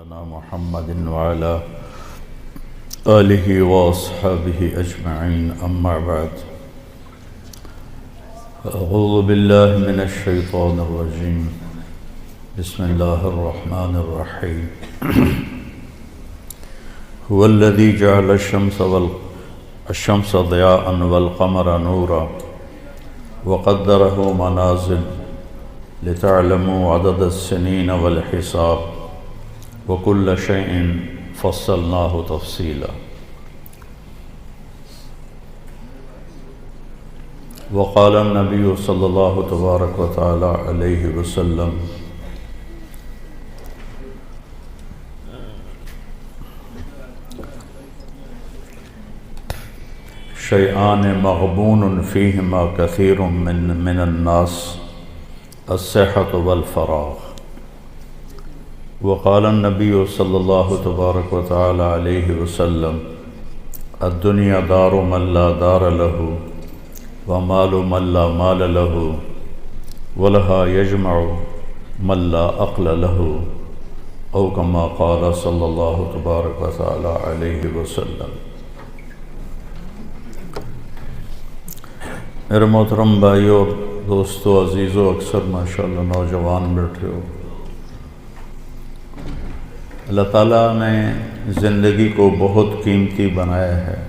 مولانا محمد وعلى آله وأصحابه أجمعين أما بعد أعوذ بالله من الشيطان الرجيم بسم الله الرحمن الرحيم هو الذي جعل الشمس ضياء والقمر نورا وقدره منازل لتعلموا عدد السنين والحساب وكل شيء فصلناه تفصيلا وقال النبي صلى الله تبارك وتعالى عليه وسلم شيئان مغبون فيهما كثير من الناس الصحة والفراغ وقال النبي صلى الله تبارك وتعالى عليه وسلم الدنيا دار من لا دار له ومال من لا مال له ولها يجمع من لا عقل له أو كما قال صلى الله تبارك وتعالى عليه وسلم۔ میرے محترم بھائیو اور دوستو عزیزو، اکثر ماشاءاللہ نوجوان بیٹھے ہو، اللہ تعالیٰ نے زندگی کو بہت قیمتی بنایا ہے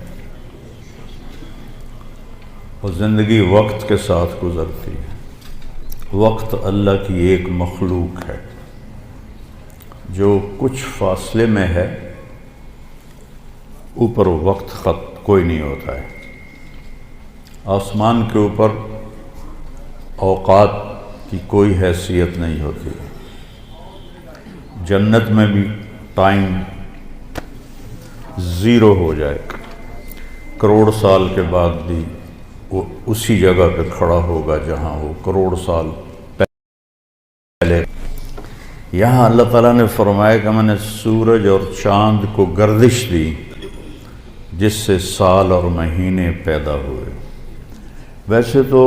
اور زندگی وقت کے ساتھ گزرتی ہے۔ وقت اللہ کی ایک مخلوق ہے جو کچھ فاصلے میں ہے، اوپر وقت خط کوئی نہیں ہوتا ہے۔ آسمان کے اوپر اوقات کی کوئی حیثیت نہیں ہوتی۔ جنت میں بھی ٹائم زیرو ہو جائے، کروڑ سال کے بعد بھی وہ اسی جگہ پہ کھڑا ہوگا جہاں وہ کروڑ سال پہلے۔ یہاں اللہ تعالیٰ نے فرمایا کہ میں نے سورج اور چاند کو گردش دی جس سے سال اور مہینے پیدا ہوئے۔ ویسے تو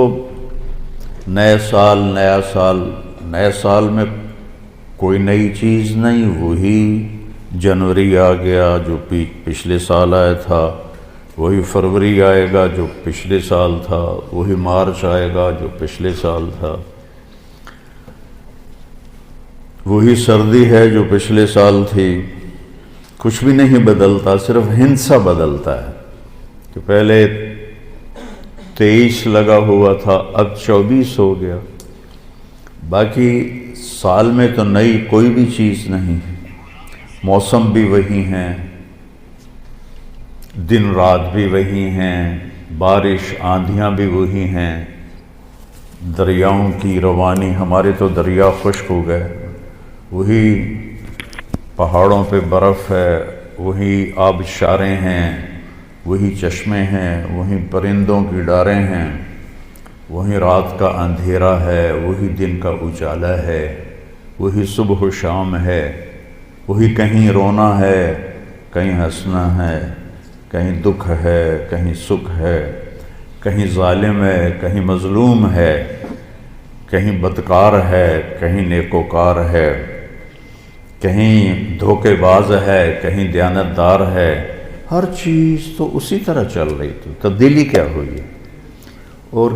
نئے سال میں کوئی نئی چیز نہیں، وہی جنوری آ گیا جو پچھلے سال آیا تھا، وہی فروری آئے گا جو پچھلے سال تھا، وہی مارچ آئے گا جو پچھلے سال تھا، وہی سردی ہے جو پچھلے سال تھی۔ کچھ بھی نہیں بدلتا، صرف ہندسہ بدلتا ہے کہ پہلے 23 لگا ہوا تھا، اب 24 ہو گیا۔ باقی سال میں تو نئی کوئی بھی چیز نہیں، موسم بھی وہی ہیں، دن رات بھی وہی ہیں، بارش آندھیاں بھی وہی ہیں، دریاؤں کی روانی، ہمارے تو دریا خشک ہو گئے، وہی پہاڑوں پہ برف ہے، وہی آبشاریں ہیں، وہی چشمے ہیں، وہی پرندوں کی ڈاریں ہیں، وہی رات کا اندھیرا ہے، وہی دن کا اجالا ہے، وہی صبح و شام ہے، وہی کہیں رونا ہے، کہیں ہنسنا ہے، کہیں دکھ ہے، کہیں سکھ ہے، کہیں ظالم ہے، کہیں مظلوم ہے، کہیں بدکار ہے، کہیں نیکوکار ہے، کہیں دھوکے باز ہے، کہیں دیانتدار ہے۔ ہر چیز تو اسی طرح چل رہی تھی، تبدیلی کیا ہوئی ہے؟ اور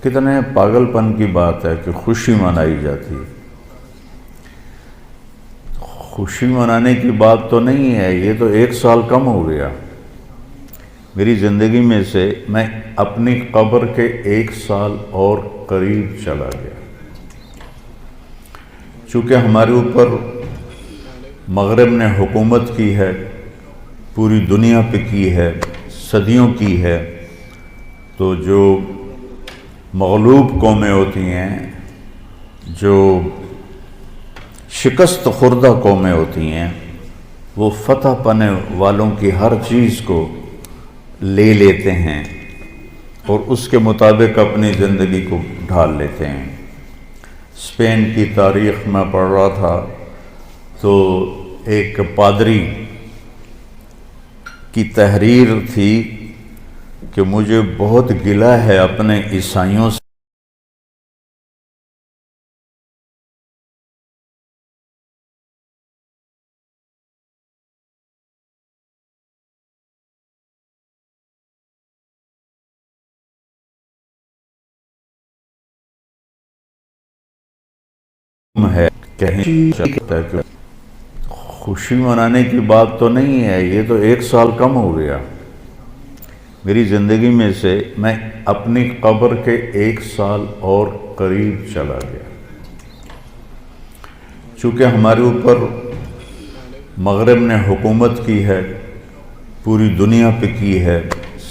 کتنے پاگل پن کی بات ہے کہ خوشی منائی جاتی ہے۔ خوشی منانے کی بات تو نہیں ہے، یہ تو 1 سال کم ہو گیا میری زندگی میں سے، میں اپنی قبر کے 1 سال اور قریب چلا گیا۔ چونکہ ہمارے اوپر مغرب نے حکومت کی ہے، پوری دنیا پہ کی ہے، صدیوں کی ہے، تو جو مغلوب قومیں ہوتی ہیں، جو شکست خوردہ قومیں ہوتی ہیں، وہ فتح پانے والوں کی ہر چیز کو لے لیتے ہیں اور اس کے مطابق اپنی زندگی کو ڈھال لیتے ہیں۔ اسپین کی تاریخ میں پڑھ رہا تھا تو ایک پادری کی تحریر تھی کہ مجھے بہت گلہ ہے اپنے عیسائیوں سے، ہے کہیں خوشی منانے کی بات تو نہیں ہے، یہ تو 1 سال کم ہو گیا میری زندگی میں سے، میں اپنی قبر کے 1 سال اور قریب چلا گیا، چونکہ ہمارے اوپر مغرب نے حکومت کی ہے، پوری دنیا پہ کی ہے،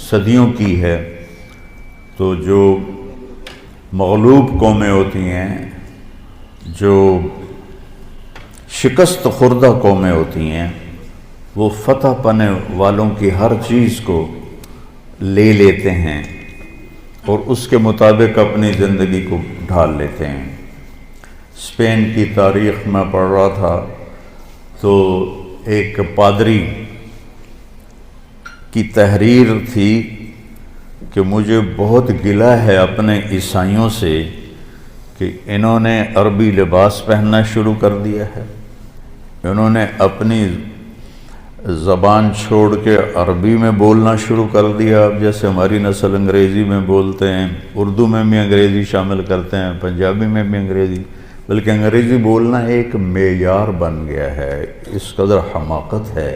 صدیوں کی ہے، تو جو مغلوب قومیں ہوتی ہیں، جو شکست خوردہ قومیں ہوتی ہیں، وہ فتح پانے والوں کی ہر چیز کو لے لیتے ہیں اور اس کے مطابق اپنی زندگی کو ڈھال لیتے ہیں۔ اسپین کی تاریخ میں پڑھ رہا تھا تو ایک پادری کی تحریر تھی کہ مجھے بہت گلہ ہے اپنے عیسائیوں سے کہ انہوں نے عربی لباس پہننا شروع کر دیا ہے، انہوں نے اپنی زبان چھوڑ کے عربی میں بولنا شروع کر دیا۔ اب جیسے ہماری نسل انگریزی میں بولتے ہیں، اردو میں بھی انگریزی شامل کرتے ہیں، پنجابی میں بھی انگریزی، بلکہ انگریزی بولنا ایک معیار بن گیا ہے۔ اس قدر حماقت ہے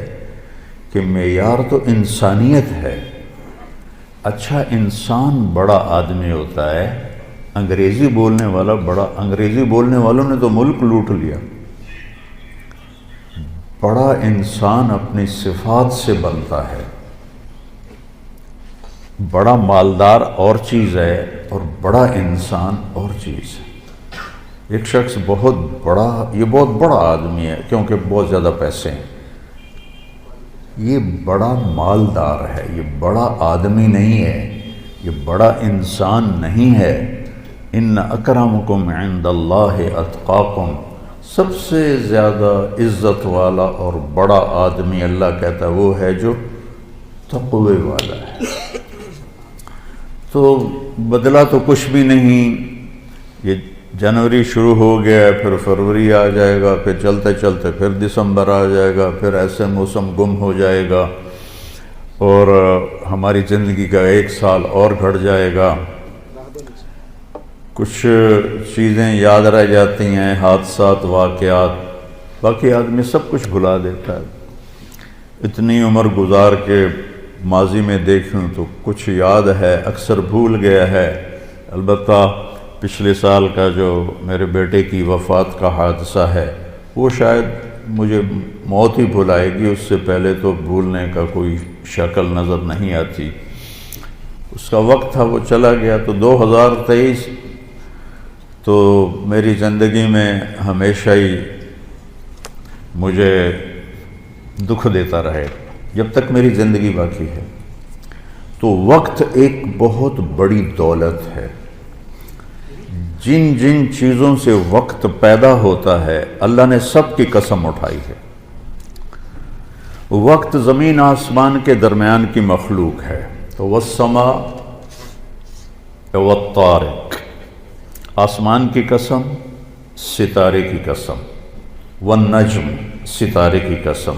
کہ معیار تو انسانیت ہے۔ اچھا انسان بڑا آدمی ہوتا ہے، انگریزی بولنے والا بڑا، انگریزی بولنے والوں نے تو ملک لوٹ لیا۔ بڑا انسان اپنی صفات سے بنتا ہے، بڑا مالدار اور چیز ہے اور بڑا انسان اور چیز ہے۔ ایک شخص بہت بڑا، یہ بہت بڑا آدمی ہے کیونکہ بہت زیادہ پیسے ہیں، یہ بڑا مالدار ہے، یہ بڑا آدمی نہیں ہے، یہ بڑا انسان نہیں ہے۔ ان اکرمکم عند اللہ اتقاکم، سب سے زیادہ عزت والا اور بڑا آدمی اللہ کہتا ہے وہ ہے جو تقوی والا ہے۔ تو بدلا تو کچھ بھی نہیں، یہ جنوری شروع ہو گیا ہے، پھر فروری آ جائے گا، پھر چلتے چلتے پھر دسمبر آ جائے گا، پھر ایسے موسم گم ہو جائے گا اور ہماری زندگی کا 1 سال اور گھٹ جائے گا۔ کچھ چیزیں یاد رہ جاتی ہیں، حادثات، واقعات، باقی آدمی سب کچھ بھلا دیتا ہے۔ اتنی عمر گزار کے ماضی میں دیکھوں تو کچھ یاد ہے، اکثر بھول گیا ہے۔ البتہ پچھلے سال کا جو میرے بیٹے کی وفات کا حادثہ ہے وہ شاید مجھے موت ہی بھلائے گی، اس سے پہلے تو بھولنے کا کوئی شکل نظر نہیں آتی۔ اس کا وقت تھا، وہ چلا گیا۔ تو 2023 تو میری زندگی میں ہمیشہ ہی مجھے دکھ دیتا رہے جب تک میری زندگی باقی ہے۔ تو وقت ایک بہت بڑی دولت ہے۔ جن جن چیزوں سے وقت پیدا ہوتا ہے اللہ نے سب کی قسم اٹھائی ہے۔ وقت زمین آسمان کے درمیان کی مخلوق ہے۔ تو والسماء والطارق، آسمان کی قسم، ستارے کی قسم، والنجم، ستارے کی قسم،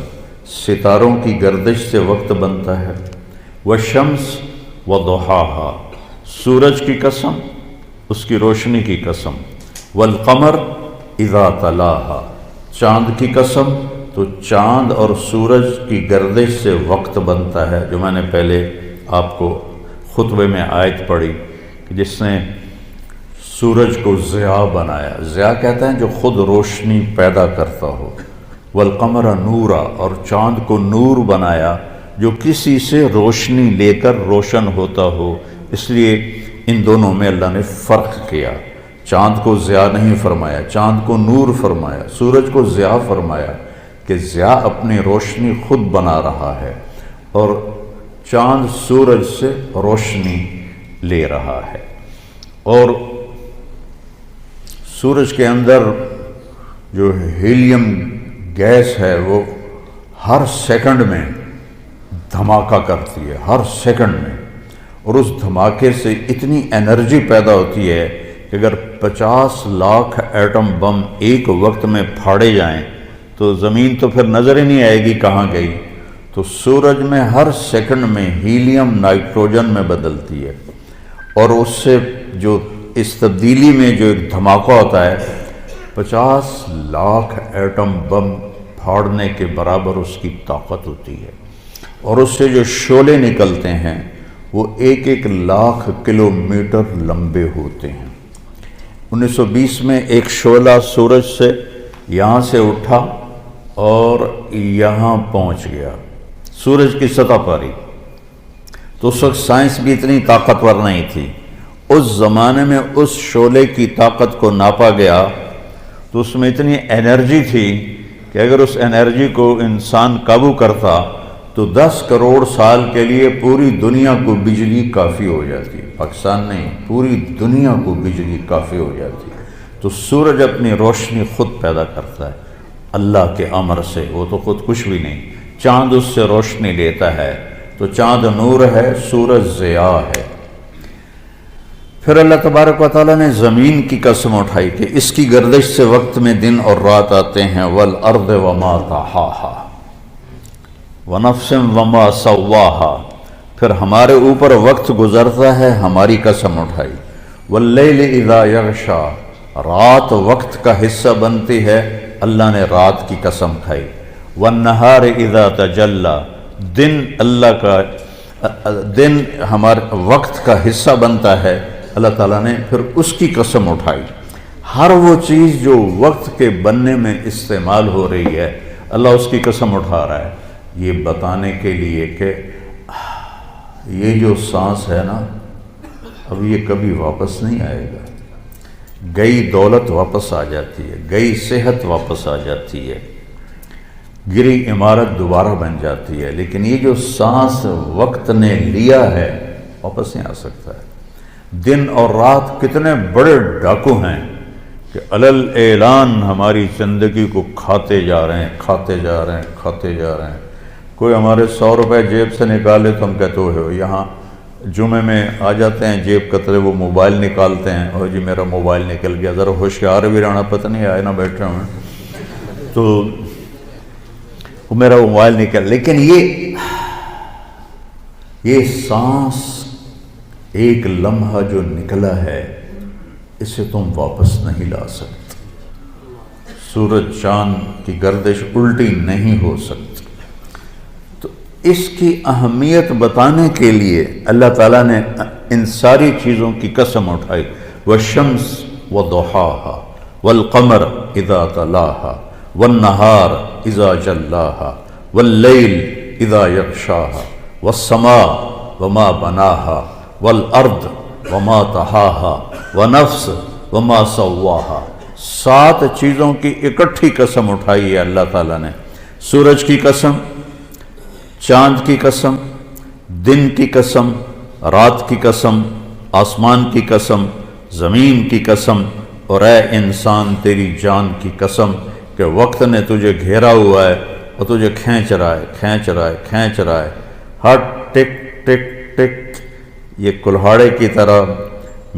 ستاروں کی گردش سے وقت بنتا ہے، والشمس وضحاہا، سورج کی قسم، اس کی روشنی کی قسم، والقمر اذا تلاہا، چاند کی قسم، تو چاند اور سورج کی گردش سے وقت بنتا ہے، جو میں نے پہلے آپ کو خطبے میں آیت پڑھی کہ جس نے سورج کو ضیاء بنایا، ضیاء کہتے ہیں جو خود روشنی پیدا کرتا ہو، والقمر نورا، اور چاند کو نور بنایا جو کسی سے روشنی لے کر روشن ہوتا ہو۔ اس لیے ان دونوں میں اللہ نے فرق کیا، چاند کو ضیاء نہیں فرمایا، چاند کو نور فرمایا، سورج کو ضیاء فرمایا کہ ضیاء اپنی روشنی خود بنا رہا ہے اور چاند سورج سے روشنی لے رہا ہے۔ اور سورج کے اندر جو ہیلیم گیس ہے وہ ہر سیکنڈ میں دھماکہ کرتی ہے، ہر سیکنڈ میں، اور اس دھماکے سے اتنی انرجی پیدا ہوتی ہے کہ اگر 50 لاکھ ایٹم بم ایک وقت میں پھاڑے جائیں تو زمین تو پھر نظر ہی نہیں آئے گی کہاں گئی۔ تو سورج میں ہر سیکنڈ میں ہیلیم نائٹروجن میں بدلتی ہے، اور اس سے جو اس تبدیلی میں جو ایک دھماکہ ہوتا ہے 50 لاکھ ایٹم بم پھاڑنے کے برابر اس کی طاقت ہوتی ہے، اور اس سے جو شعلے نکلتے ہیں وہ 1 لاکھ کلومیٹر لمبے ہوتے ہیں۔ 1920 میں ایک شعلہ سورج سے یہاں سے اٹھا اور یہاں پہنچ گیا، سورج کی سطح پر ہی۔ تو اس وقت سائنس بھی اتنی طاقتور نہیں تھی، اس زمانے میں اس شعلے کی طاقت کو ناپا گیا تو اس میں اتنی انرجی تھی کہ اگر اس انرجی کو انسان قابو کرتا تو 10 کروڑ سال کے لیے پوری دنیا کو بجلی کافی ہو جاتی، پاکستان نہیں، پوری دنیا کو بجلی کافی ہو جاتی۔ تو سورج اپنی روشنی خود پیدا کرتا ہے اللہ کے امر سے، وہ تو خود کچھ بھی نہیں۔ چاند اس سے روشنی لیتا ہے، تو چاند نور ہے، سورج ضیاء ہے۔ پھر اللہ تبارک و تعالیٰ نے زمین کی قسم اٹھائی کہ اس کی گردش سے وقت میں دن اور رات آتے ہیں، والارض وما طحاها ونفس وما سواها۔ پھر ہمارے اوپر وقت گزرتا ہے، ہماری قسم اٹھائی، واللیل اذا یغشا، رات وقت کا حصہ بنتی ہے، اللہ نے رات کی قسم کھائی، والنہار اذا تجلی، دن اللہ کا دن ہمارے وقت کا حصہ بنتا ہے، اللہ تعالیٰ نے پھر اس کی قسم اٹھائی۔ ہر وہ چیز جو وقت کے بننے میں استعمال ہو رہی ہے، اللہ اس کی قسم اٹھا رہا ہے، یہ بتانے کے لیے کہ یہ جو سانس ہے نا، اب یہ کبھی واپس نہیں آئے گا۔ گئی دولت واپس آ جاتی ہے، گئی صحت واپس آ جاتی ہے، گری عمارت دوبارہ بن جاتی ہے، لیکن یہ جو سانس وقت نے لیا ہے واپس نہیں آ سکتا ہے۔ دن اور رات کتنے بڑے ڈاکو ہیں کہ علل اعلان ہماری زندگی کو کھاتے جا رہے ہیں، کھاتے جا رہے ہیں، کھاتے جا رہے ہیں۔ کوئی ہمارے 100 روپے جیب سے نکالے تو ہم کہتے ہو یہاں جمعے میں آ جاتے ہیں جیب کترے، وہ موبائل نکالتے ہیں، اور جی میرا موبائل نکل گیا، ذرا ہوشیار بھی رہنا، پتہ نہیں آئے نہ بیٹھے ہوئے تو وہ میرا موبائل نکل۔ لیکن یہ سانس ایک لمحہ جو نکلا ہے، اسے تم واپس نہیں لا سکتے۔ سورج چاند کی گردش الٹی نہیں ہو سکتی۔ تو اس کی اہمیت بتانے کے لیے اللہ تعالیٰ نے ان ساری چیزوں کی قسم اٹھائی، والشمس وضحاها والقمر اذا تلاها والنہار اذا جلاها واللیل اذا یغشاها والسماء وما بناها والارض وما طحاها ونفس وما سواها۔ 7 چیزوں کی اکٹھی قسم اٹھائی ہے اللہ تعالیٰ نے، سورج کی قسم، چاند کی قسم، دن کی قسم، رات کی قسم، آسمان کی قسم، زمین کی قسم، اور اے انسان تیری جان کی قسم کہ وقت نے تجھے گھیرا ہوا ہے اور تجھے کھینچ رہا ہے، کھینچ رہا ہے، کھینچ رہا ہے۔ ہر ٹک ٹک ٹک یہ کلہاڑے کی طرح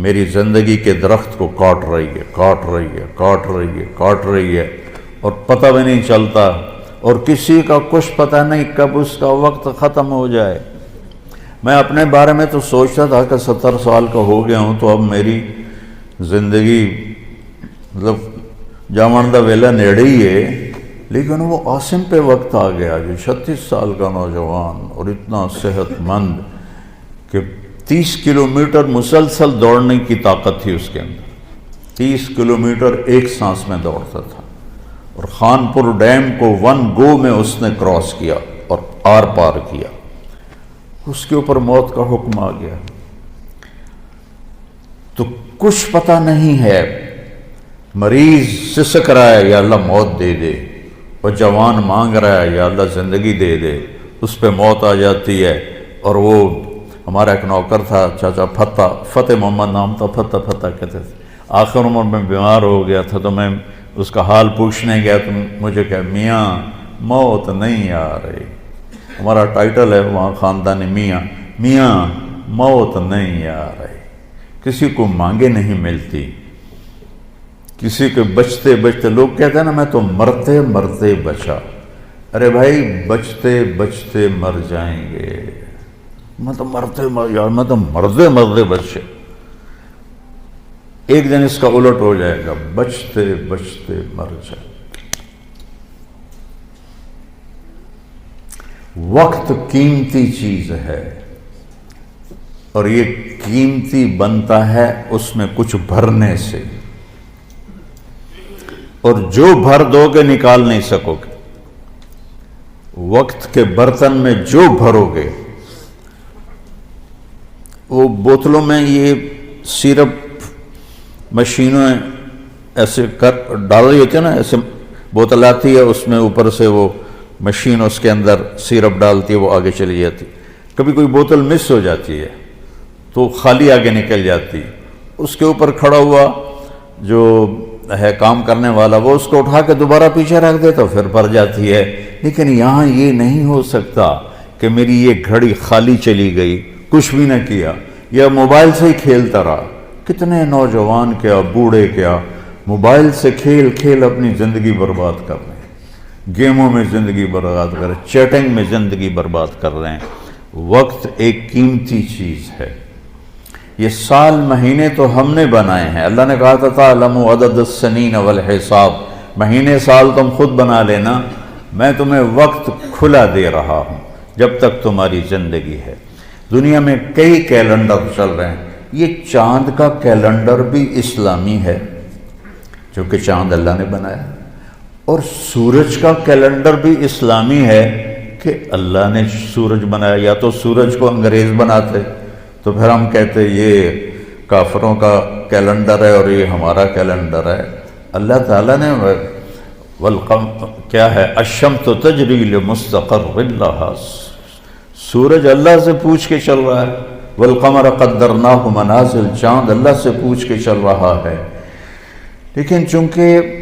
میری زندگی کے درخت کو کاٹ رہی ہے، کاٹ رہی ہے، کاٹ رہی ہے، کاٹ رہی ہے، اور پتہ بھی نہیں چلتا، اور کسی کا کچھ پتہ نہیں کب اس کا وقت ختم ہو جائے۔ میں اپنے بارے میں تو سوچتا تھا کہ 70 سال کا ہو گیا ہوں تو اب میری زندگی مطلب جامن دا ویلا نیڑے ہی ہے، لیکن وہ عاصم پہ وقت آ گیا جو 36 سال کا نوجوان اور اتنا صحت مند کہ 30 کلومیٹر مسلسل دوڑنے کی طاقت تھی اس کے اندر، 30 کلومیٹر ایک سانس میں دوڑتا تھا، اور خانپور ڈیم کو 1 گو میں اس نے کراس کیا اور آر پار کیا۔ اس کے اوپر موت کا حکم آ گیا۔ تو کچھ پتہ نہیں ہے، مریض سسک رہا ہے یا اللہ موت دے دے، اور جوان مانگ رہا ہے یا اللہ زندگی دے دے، اس پہ موت آ جاتی ہے۔ اور وہ ہمارا ایک نوکر تھا چاچا فتح محمد نام تھا، فتح کہتے تھے، آخر عمر میں بیمار ہو گیا تھا، تو میں اس کا حال پوچھنے گیا تو مجھے کہ میاں موت نہیں آ رہی، ہمارا ٹائٹل ہے وہاں خاندانی میاں موت نہیں آ رہی، کسی کو مانگے نہیں ملتی، کسی کے بچتے بچتے، لوگ کہتے ہیں نا میں تو مرتے مرتے بچا، ارے بھائی بچتے بچتے مر جائیں گے، میں تو مرتے بچے۔ ایک دن اس کا الٹ ہو جائے گا، بچتے بچتے مر جائے۔ وقت قیمتی چیز ہے، اور یہ قیمتی بنتا ہے اس میں کچھ بھرنے سے، اور جو بھر دو گے نکال نہیں سکو گے۔ وقت کے برتن میں جو بھرو گے، وہ بوتلوں میں یہ سیرپ مشینوں ایسے ڈال رہی ہوتی ہے نا، ایسے بوتل آتی ہے، اس میں اوپر سے وہ مشین اس کے اندر سیرپ ڈالتی ہے، وہ آگے چلی جاتی۔ کبھی کوئی بوتل مس ہو جاتی ہے تو خالی آگے نکل جاتی، اس کے اوپر کھڑا ہوا جو ہے کام کرنے والا، وہ اس کو اٹھا کے دوبارہ پیچھے رکھ دے تو پھر بھر جاتی ہے۔ لیکن یہاں یہ نہیں ہو سکتا کہ میری یہ گھڑی خالی چلی گئی، کچھ بھی نہ کیا، یا موبائل سے ہی کھیلتا رہا۔ کتنے نوجوان کیا بوڑھے کیا موبائل سے کھیل کھیل اپنی زندگی برباد کر رہے ہیں، گیموں میں زندگی برباد کر رہے ہیں، چیٹنگ میں زندگی برباد کر رہے ہیں۔ وقت ایک قیمتی چیز ہے۔ یہ سال مہینے تو ہم نے بنائے ہیں، اللہ نے کہا تھا تعلموا عدد السنین والحساب، مہینے سال تم خود بنا لینا، میں تمہیں وقت کھلا دے رہا ہوں جب تک تمہاری زندگی ہے۔ دنیا میں کئی کیلنڈر چل رہے ہیں، یہ چاند کا کیلنڈر بھی اسلامی ہے کیونکہ چاند اللہ نے بنایا، اور سورج کا کیلنڈر بھی اسلامی ہے کہ اللہ نے سورج بنایا۔ یا تو سورج کو انگریز بناتے تو پھر ہم کہتے یہ کافروں کا کیلنڈر ہے اور یہ ہمارا کیلنڈر ہے۔ اللہ تعالیٰ نے کیا ہے، الشمس تجری لمستقر لہا، سورج اللہ سے پوچھ کے چل رہا ہے، والقمر قدرناہ منازل، چاند اللہ سے پوچھ کے چل رہا ہے۔ لیکن چونکہ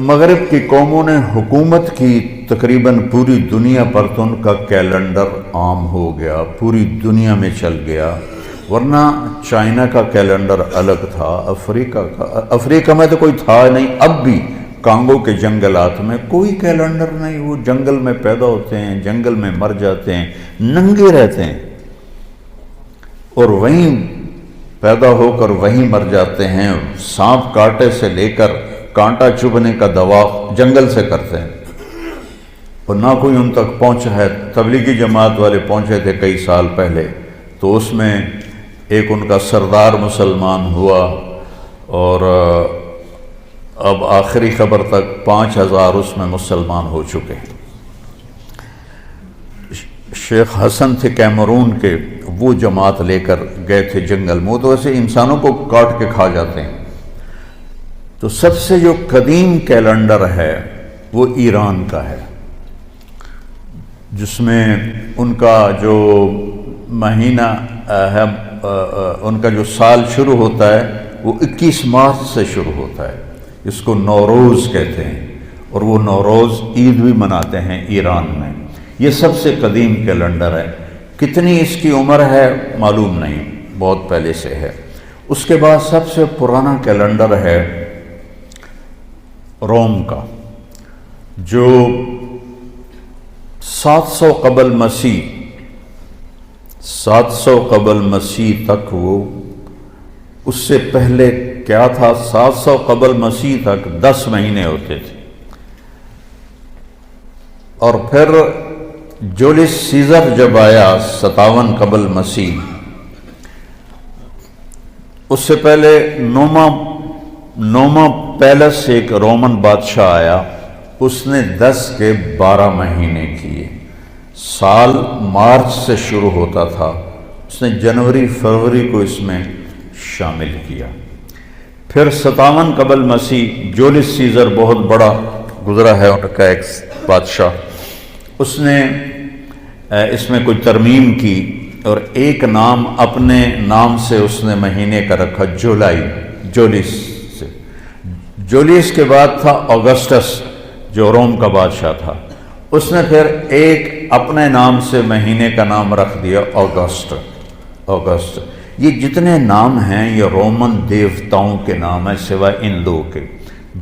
مغرب کی قوموں نے حکومت کی تقریباً پوری دنیا پر، تو ان کا کیلنڈر عام ہو گیا، پوری دنیا میں چل گیا۔ ورنہ چائنا کا کیلنڈر الگ تھا، افریقہ میں تو کوئی تھا نہیں، اب بھی کانگو کے جنگلات میں کوئی کیلنڈر نہیں، وہ جنگل میں پیدا ہوتے ہیں، جنگل میں مر جاتے ہیں، ننگے رہتے ہیں، اور وہیں پیدا ہو کر وہیں مر جاتے ہیں۔ سانپ کاٹے سے لے کر کانٹا چبھنے کا دوا جنگل سے کرتے ہیں، اور نہ کوئی ان تک پہنچا ہے۔ تبلیغی جماعت والے پہنچے تھے کئی سال پہلے، تو اس میں ایک ان کا سردار مسلمان ہوا، اور اب آخری خبر تک 5000 اس میں مسلمان ہو چکے ہیں۔ شیخ حسن تھے کیمرون کے، وہ جماعت لے کر گئے تھے جنگل میں، تو ایسے انسانوں کو کاٹ کے کھا جاتے ہیں۔ تو سب سے جو قدیم کیلنڈر ہے وہ ایران کا ہے، جس میں ان کا جو مہینہ ہے، ان کا جو سال شروع ہوتا ہے وہ 21 مارچ سے شروع ہوتا ہے، اس کو نوروز کہتے ہیں، اور وہ نوروز عید بھی مناتے ہیں ایران میں۔ یہ سب سے قدیم کیلنڈر ہے، کتنی اس کی عمر ہے معلوم نہیں، بہت پہلے سے ہے۔ اس کے بعد سب سے پرانا کیلنڈر ہے روم کا، جو 700 قبل مسیح 700 قبل مسیح تک، وہ اس سے پہلے کیا تھا، 700 قبل مسیح تک 10 مہینے ہوتے تھے، اور پھر جولیس سیزر جب آیا 57 قبل مسیح، اس سے پہلے نوما پیلس ایک رومن بادشاہ آیا، اس نے 10 کے 12 مہینے کیے۔ سال مارچ سے شروع ہوتا تھا، اس نے جنوری فروری کو اس میں شامل کیا۔ پھر 57 قبل مسیح جولیس سیزر بہت بڑا گزرا ہے ان کا ایک بادشاہ، اس نے اس میں کچھ ترمیم کی، اور ایک نام اپنے نام سے اس نے مہینے کا رکھا، جولائی، جولیس سے۔ جولیس کے بعد تھا اگسٹس جو روم کا بادشاہ تھا، اس نے پھر ایک اپنے نام سے مہینے کا نام رکھ دیا، اگست۔ یہ جتنے نام ہیں یہ رومن دیوتاؤں کے نام ہیں سوائے ان دو کے۔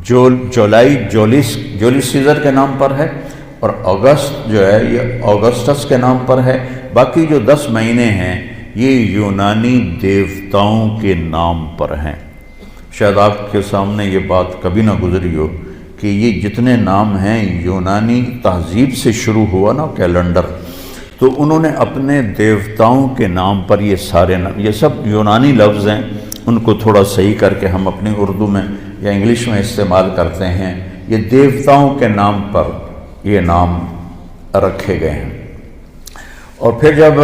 جولائی جولیس سیزر کے نام پر ہے، اور اگست جو ہے یہ اگسٹس کے نام پر ہے۔ باقی جو 10 مہینے ہیں یہ یونانی دیوتاؤں کے نام پر ہیں۔ شاید آپ کے سامنے یہ بات کبھی نہ گزری ہو کہ یہ جتنے نام ہیں یونانی تہذیب سے شروع ہوا نا کیلنڈر، تو انہوں نے اپنے دیوتاؤں کے نام پر یہ سارے نام، یہ سب یونانی لفظ ہیں، ان کو تھوڑا صحیح کر کے ہم اپنی اردو میں یا انگلش میں استعمال کرتے ہیں۔ یہ دیوتاؤں کے نام پر یہ نام رکھے گئے ہیں۔ اور پھر جب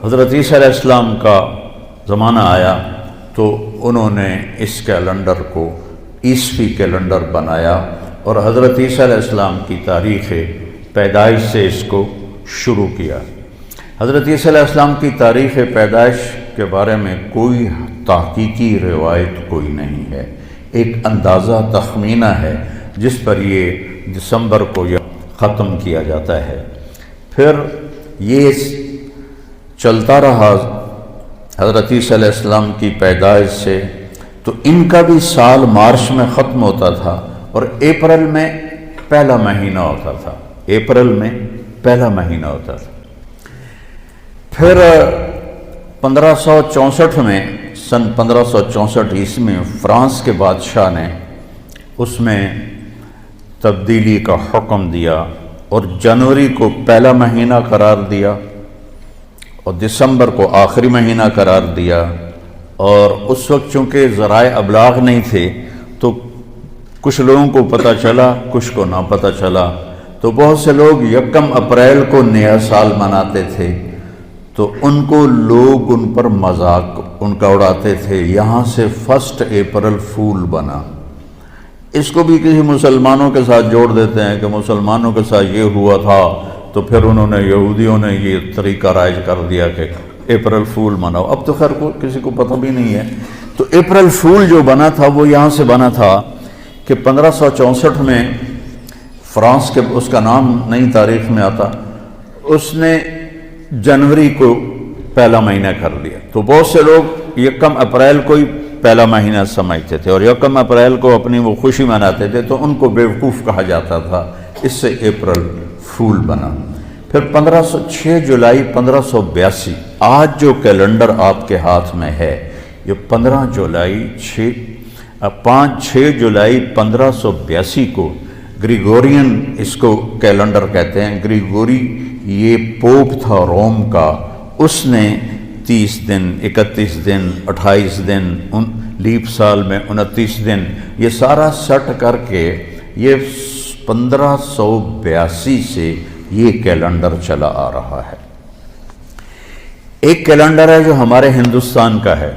حضرت عیسیٰ علیہ السلام کا زمانہ آیا تو انہوں نے اس کیلنڈر کو عیسوی کیلنڈر بنایا اور حضرت عیسیٰ علیہ السلام کی تاریخ پیدائش سے اس کو شروع کیا۔ حضرت عیسیٰ علیہ السلام کی تاریخ پیدائش کے بارے میں کوئی تحقیقی روایت کوئی نہیں ہے، ایک اندازہ تخمینہ ہے جس پر یہ دسمبر کو ختم کیا جاتا ہے۔ پھر یہ چلتا رہا حضرت عیسیٰ علیہ السلام کی پیدائش سے، تو ان کا بھی سال مارچ میں ختم ہوتا تھا اور اپریل میں پہلا مہینہ ہوتا تھا، اپریل میں پہلا مہینہ ہوتا تھا۔ پھر 1564 میں، سن 1564 عیسوی میں فرانس کے بادشاہ نے اس میں تبدیلی کا حکم دیا اور جنوری کو پہلا مہینہ قرار دیا اور دسمبر کو آخری مہینہ قرار دیا۔ اور اس وقت چونکہ ذرائع ابلاغ نہیں تھے تو کچھ لوگوں کو پتہ چلا، کچھ کو نہ پتہ چلا، تو بہت سے لوگ 1 اپریل کو نیا سال مناتے تھے، تو ان کو لوگ ان پر مذاق ان کا اڑاتے تھے، یہاں سے 1 اپریل فول بنا۔ اس کو بھی کسی مسلمانوں کے ساتھ جوڑ دیتے ہیں کہ مسلمانوں کے ساتھ یہ ہوا تھا، تو پھر انہوں نے یہودیوں نے یہ طریقہ رائج کر دیا کہ اپریل فول مناؤ۔ اب تو خیر کسی کو پتہ بھی نہیں ہے۔ تو اپریل فول جو بنا تھا وہ یہاں سے بنا تھا کہ 1564 میں فرانس کے، اس کا نام نئی تاریخ میں آتا، اس نے جنوری کو پہلا مہینہ کر دیا، تو بہت سے لوگ 1 اپریل کو ہی پہلا مہینہ سمجھتے تھے اور 1 اپریل کو اپنی وہ خوشی مناتے تھے، تو ان کو بیوقوف کہا جاتا تھا، اس سے اپریل فول بنا۔ پھر 6 جولائی 1582، آج جو کیلنڈر آپ کے ہاتھ میں ہے یہ 6 جولائی 1582 کو گریگورین اس کو کیلنڈر کہتے ہیں۔ گریگوری یہ پوپ تھا روم کا، اس نے 30 دن، 31 دن، 28 دن، لیپ سال میں 29 دن، یہ سارا سٹ کر کے یہ 1582 سے یہ کیلنڈر چلا آ رہا ہے۔ ایک کیلنڈر ہے جو ہمارے ہندوستان کا ہے،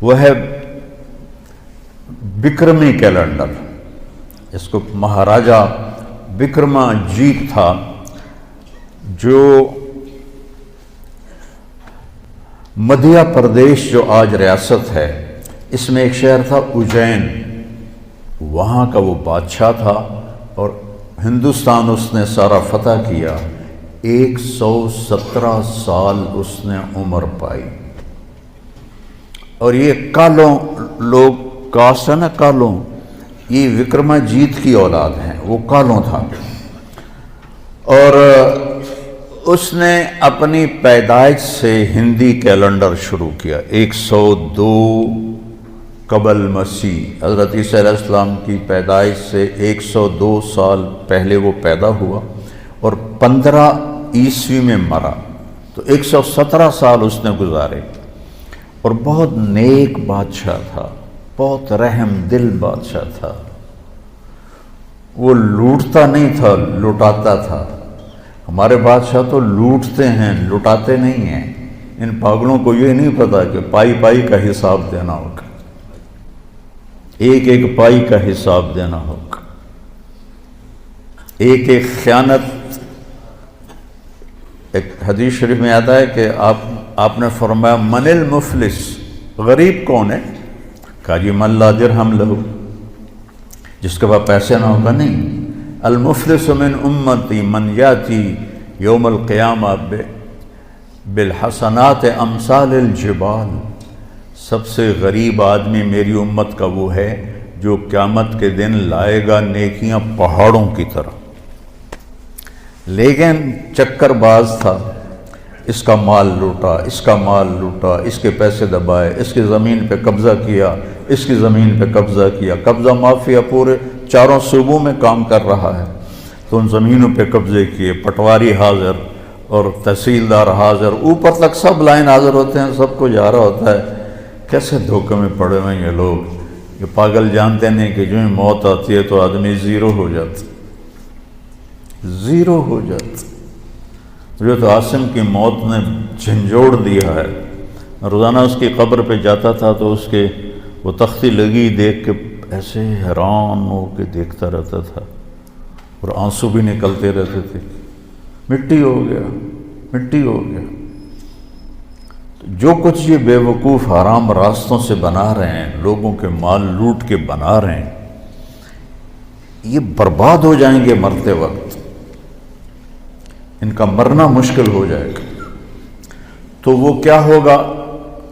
وہ ہے بکرمی کیلنڈر۔ اس کو مہاراجہ بکرما جیت تھا، جو مدھیہ پردیش جو آج ریاست ہے، اس میں ایک شہر تھا اجین، وہاں کا وہ بادشاہ تھا اور ہندوستان اس نے سارا فتح کیا۔ 117 سال اس نے عمر پائی، اور یہ کالوں لوگ، کاسٹ ہے نا کالوں، یہ وکرما جیت کی اولاد ہیں، وہ کالوں تھا۔ اور اس نے اپنی پیدائش سے ہندی کیلنڈر شروع کیا۔ 102 قبل مسیح، حضرت عیسیٰ علیہ السلام کی پیدائش سے 102 سال پہلے وہ پیدا ہوا اور 15 عیسوی میں مرا، تو 117 سال اس نے گزارے، اور بہت نیک بادشاہ تھا، بہت رحم دل بادشاہ تھا۔ وہ لوٹتا نہیں تھا، لٹاتا تھا۔ ہمارے بادشاہ تو لوٹتے ہیں، لٹاتے نہیں ہیں۔ ان پاگلوں کو یہ نہیں پتا کہ پائی پائی کا حساب دینا ہوگا، ایک ایک پائی کا حساب دینا ہوگا، ایک ایک خیانت۔ ایک حدیث شریف میں آتا ہے کہ آپ نے فرمایا من المفلس، غریب کون ہے؟ کہا جی من لا درہم لہو، جس کے پاس پیسے نہ ہوگا نہیں۔ المفلس من امتی من یاتی یوم القیامہ بالحسنات امثال الجبال، سب سے غریب آدمی میری امت کا وہ ہے جو قیامت کے دن لائے گا نیکیاں پہاڑوں کی طرح۔ لیکن چکر باز تھا، اس کا مال لوٹا، اس کا مال لوٹا، اس کے پیسے دبائے، اس کی زمین پہ قبضہ کیا، اس کی زمین پہ قبضہ کیا۔ قبضہ مافیا پورے 4 صوبوں میں کام کر رہا ہے، تو ان زمینوں پہ قبضے کیے، پٹواری حاضر اور تحصیلدار حاضر، اوپر تک سب لائن حاضر ہوتے ہیں، سب کو جا رہا ہوتا ہے۔ کیسے دھوکے میں پڑے ہوئے ہیں یہ لوگ، یہ پاگل جانتے نہیں کہ جو ہی موت آتی ہے تو آدمی زیرو ہو جاتا، زیرو ہو جاتا۔ جو تو عاصم کی موت نے جھنجھوڑ دیا ہے، روزانہ اس کی قبر پہ جاتا تھا تو اس کے وہ تختی لگی دیکھ کے ایسے حیران ہو کے دیکھتا رہتا تھا، اور آنسو بھی نکلتے رہتے تھے، مٹی ہو گیا، مٹی ہو گیا۔ جو کچھ یہ بے وقوف حرام راستوں سے بنا رہے ہیں، لوگوں کے مال لوٹ کے بنا رہے ہیں، یہ برباد ہو جائیں گے مرتے وقت، ان کا مرنا مشکل ہو جائے گا۔ تو وہ کیا ہوگا؟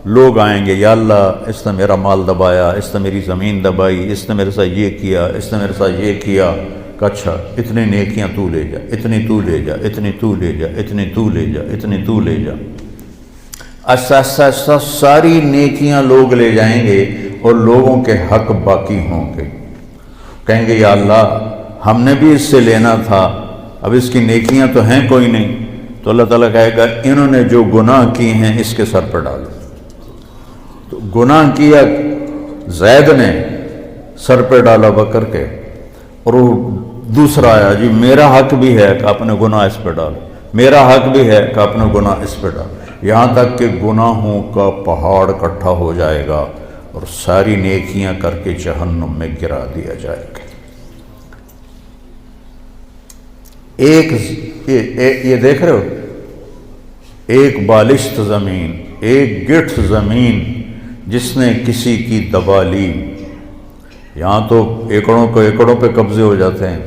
لوگ آئیں گے، یا اللہ اس نے میرا مال دبایا، اس نے میری زمین دبائی، اس نے میرے ساتھ یہ کیا، اس نے میرے ساتھ یہ کیا، کہ اچھا اتنی نیکیاں تو لے جا، اتنی تو لے جا، اتنی تو لے جا، اتنی تو لے جا، اتنی تو لے جا۔ ایسا ساری نیکیاں لوگ لے جائیں گے اور لوگوں کے حق باقی ہوں گے۔ کہیں گے یا اللہ ہم نے بھی اس سے لینا تھا، اب اس کی نیکیاں تو ہیں کوئی نہیں، تو اللہ تعالیٰ کہے گا انہوں نے جو گناہ کیے ہیں اس کے سر پر ڈالو۔ تو گناہ کیا زید نے، سر پہ ڈالا بکر کے، اور وہ دوسرا آیا جی میرا حق بھی ہے کہ اپنے گناہ اس پہ ڈالو، میرا حق بھی ہے کہ اپنے گناہ اس پہ ڈالو، یہاں تک کہ گناہوں کا پہاڑ اکٹھا ہو جائے گا اور ساری نیکیاں کر کے جہنم میں گرا دیا جائے گا۔ یہ دیکھ رہے ہو، ایک بالشت زمین، ایک گٹھ زمین جس نے کسی کی دبا لی، یہاں تو ایکڑوں پہ قبضے ہو جاتے ہیں،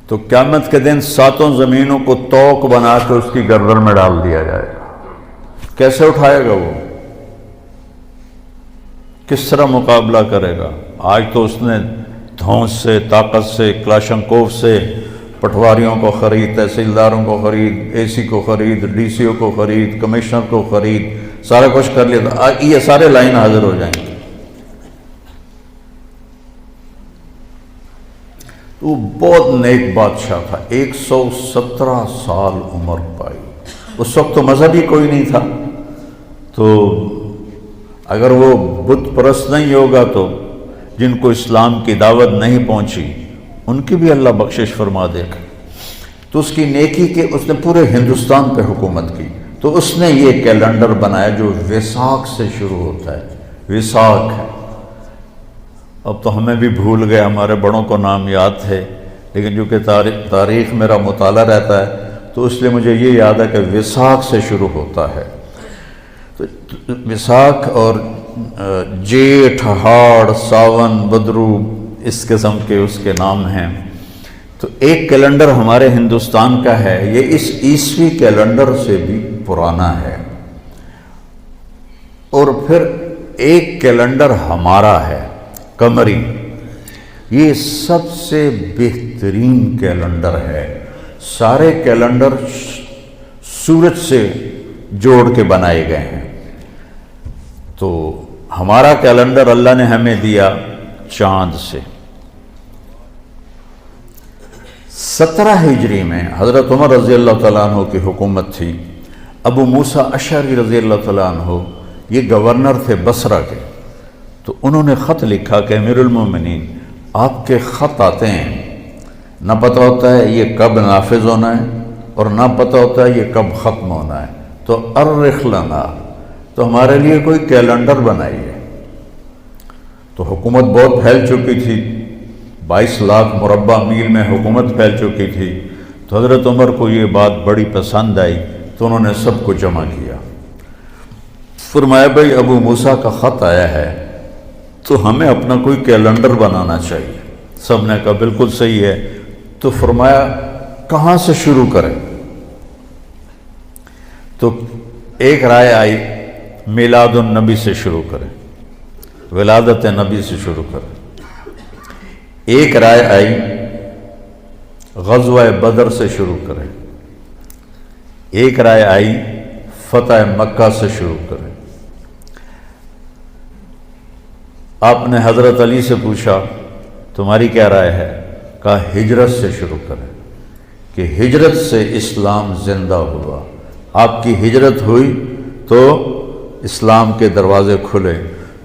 تو قیامت کے دن 7 زمینوں کو توق بنا کے اس کی گردن میں ڈال دیا جائے گا۔ کیسے اٹھائے گا وہ؟ کس طرح مقابلہ کرے گا؟ آج تو اس نے دھونس سے، طاقت سے، کلاشنکوف سے پٹواریوں کو خرید، تحصیلداروں کو خرید، اے سی کو خرید، ڈی سی او کو خرید، کمشنر کو خرید، سارا کچھ کر لیا تھا، یہ سارے لائن حاضر ہو جائیں گے۔ وہ بہت نیک بادشاہ تھا، 117 سال عمر پائی۔ اس وقت تو مذہب ہی کوئی نہیں تھا، تو اگر وہ بت پرست نہیں ہوگا تو جن کو اسلام کی دعوت نہیں پہنچی ان کی بھی اللہ بخشش فرما دے گا۔ تو اس کی نیکی کے اس نے پورے ہندوستان پہ حکومت کی، تو اس نے یہ کیلنڈر بنایا جو ویساکھ سے شروع ہوتا ہے، ویساکھ۔ اب تو ہمیں بھی بھول گئے، ہمارے بڑوں کو نام یاد تھے، لیکن جو کہ تاریخ میرا مطالعہ رہتا ہے تو اس لیے مجھے یہ یاد ہے کہ ویساکھ سے شروع ہوتا ہے۔ تو ویساکھ اور جیٹھ، ہاڑ، ساون، بدرو، اس قسم کے اس کے نام ہیں۔ تو ایک کیلنڈر ہمارے ہندوستان کا ہے، یہ اس عیسوی کیلنڈر سے بھی پرانا ہے، اور پھر ایک کیلنڈر ہمارا ہے قمری، یہ سب سے بہترین کیلنڈر ہے۔ سارے کیلنڈر سورج سے جوڑ کے بنائے گئے ہیں، تو ہمارا کیلنڈر اللہ نے ہمیں دیا چاند سے۔ 17 ہجری میں حضرت عمر رضی اللہ تعالیٰ عنہ کی حکومت تھی، ابو موسیٰ اشعری رضی اللہ تعالیٰ عنہ یہ گورنر تھے بصرہ کے، تو انہوں نے خط لکھا کہ امیر المومنین آپ کے خط آتے ہیں، نہ پتہ ہوتا ہے یہ کب نافذ ہونا ہے اور نہ پتہ ہوتا ہے یہ کب ختم ہونا ہے، تو ارخ لنا، تو ہمارے لیے کوئی کیلنڈر بنائیے۔ تو حکومت بہت پھیل چکی تھی، 22 لاکھ مربع میل میں حکومت پھیل چکی تھی، تو حضرت عمر کو یہ بات بڑی پسند آئی، تو انہوں نے سب کو جمع کیا، فرمایا بھائی ابو موسیٰ کا خط آیا ہے تو ہمیں اپنا کوئی کیلنڈر بنانا چاہیے۔ سب نے کہا بالکل صحیح ہے، تو فرمایا کہاں سے شروع کریں؟ تو ایک رائے آئی میلاد النبی سے شروع کریں، ولادت نبی سے شروع کریں۔ ایک رائے آئی غزوہ بدر سے شروع کریں، ایک رائے آئی فتح مکہ سے شروع کریں۔ آپ نے حضرت علی سے پوچھا تمہاری کیا رائے ہے؟ کہا ہجرت سے شروع کریں، کہ ہجرت سے اسلام زندہ ہوا۔ آپ کی ہجرت ہوئی تو اسلام کے دروازے کھلے۔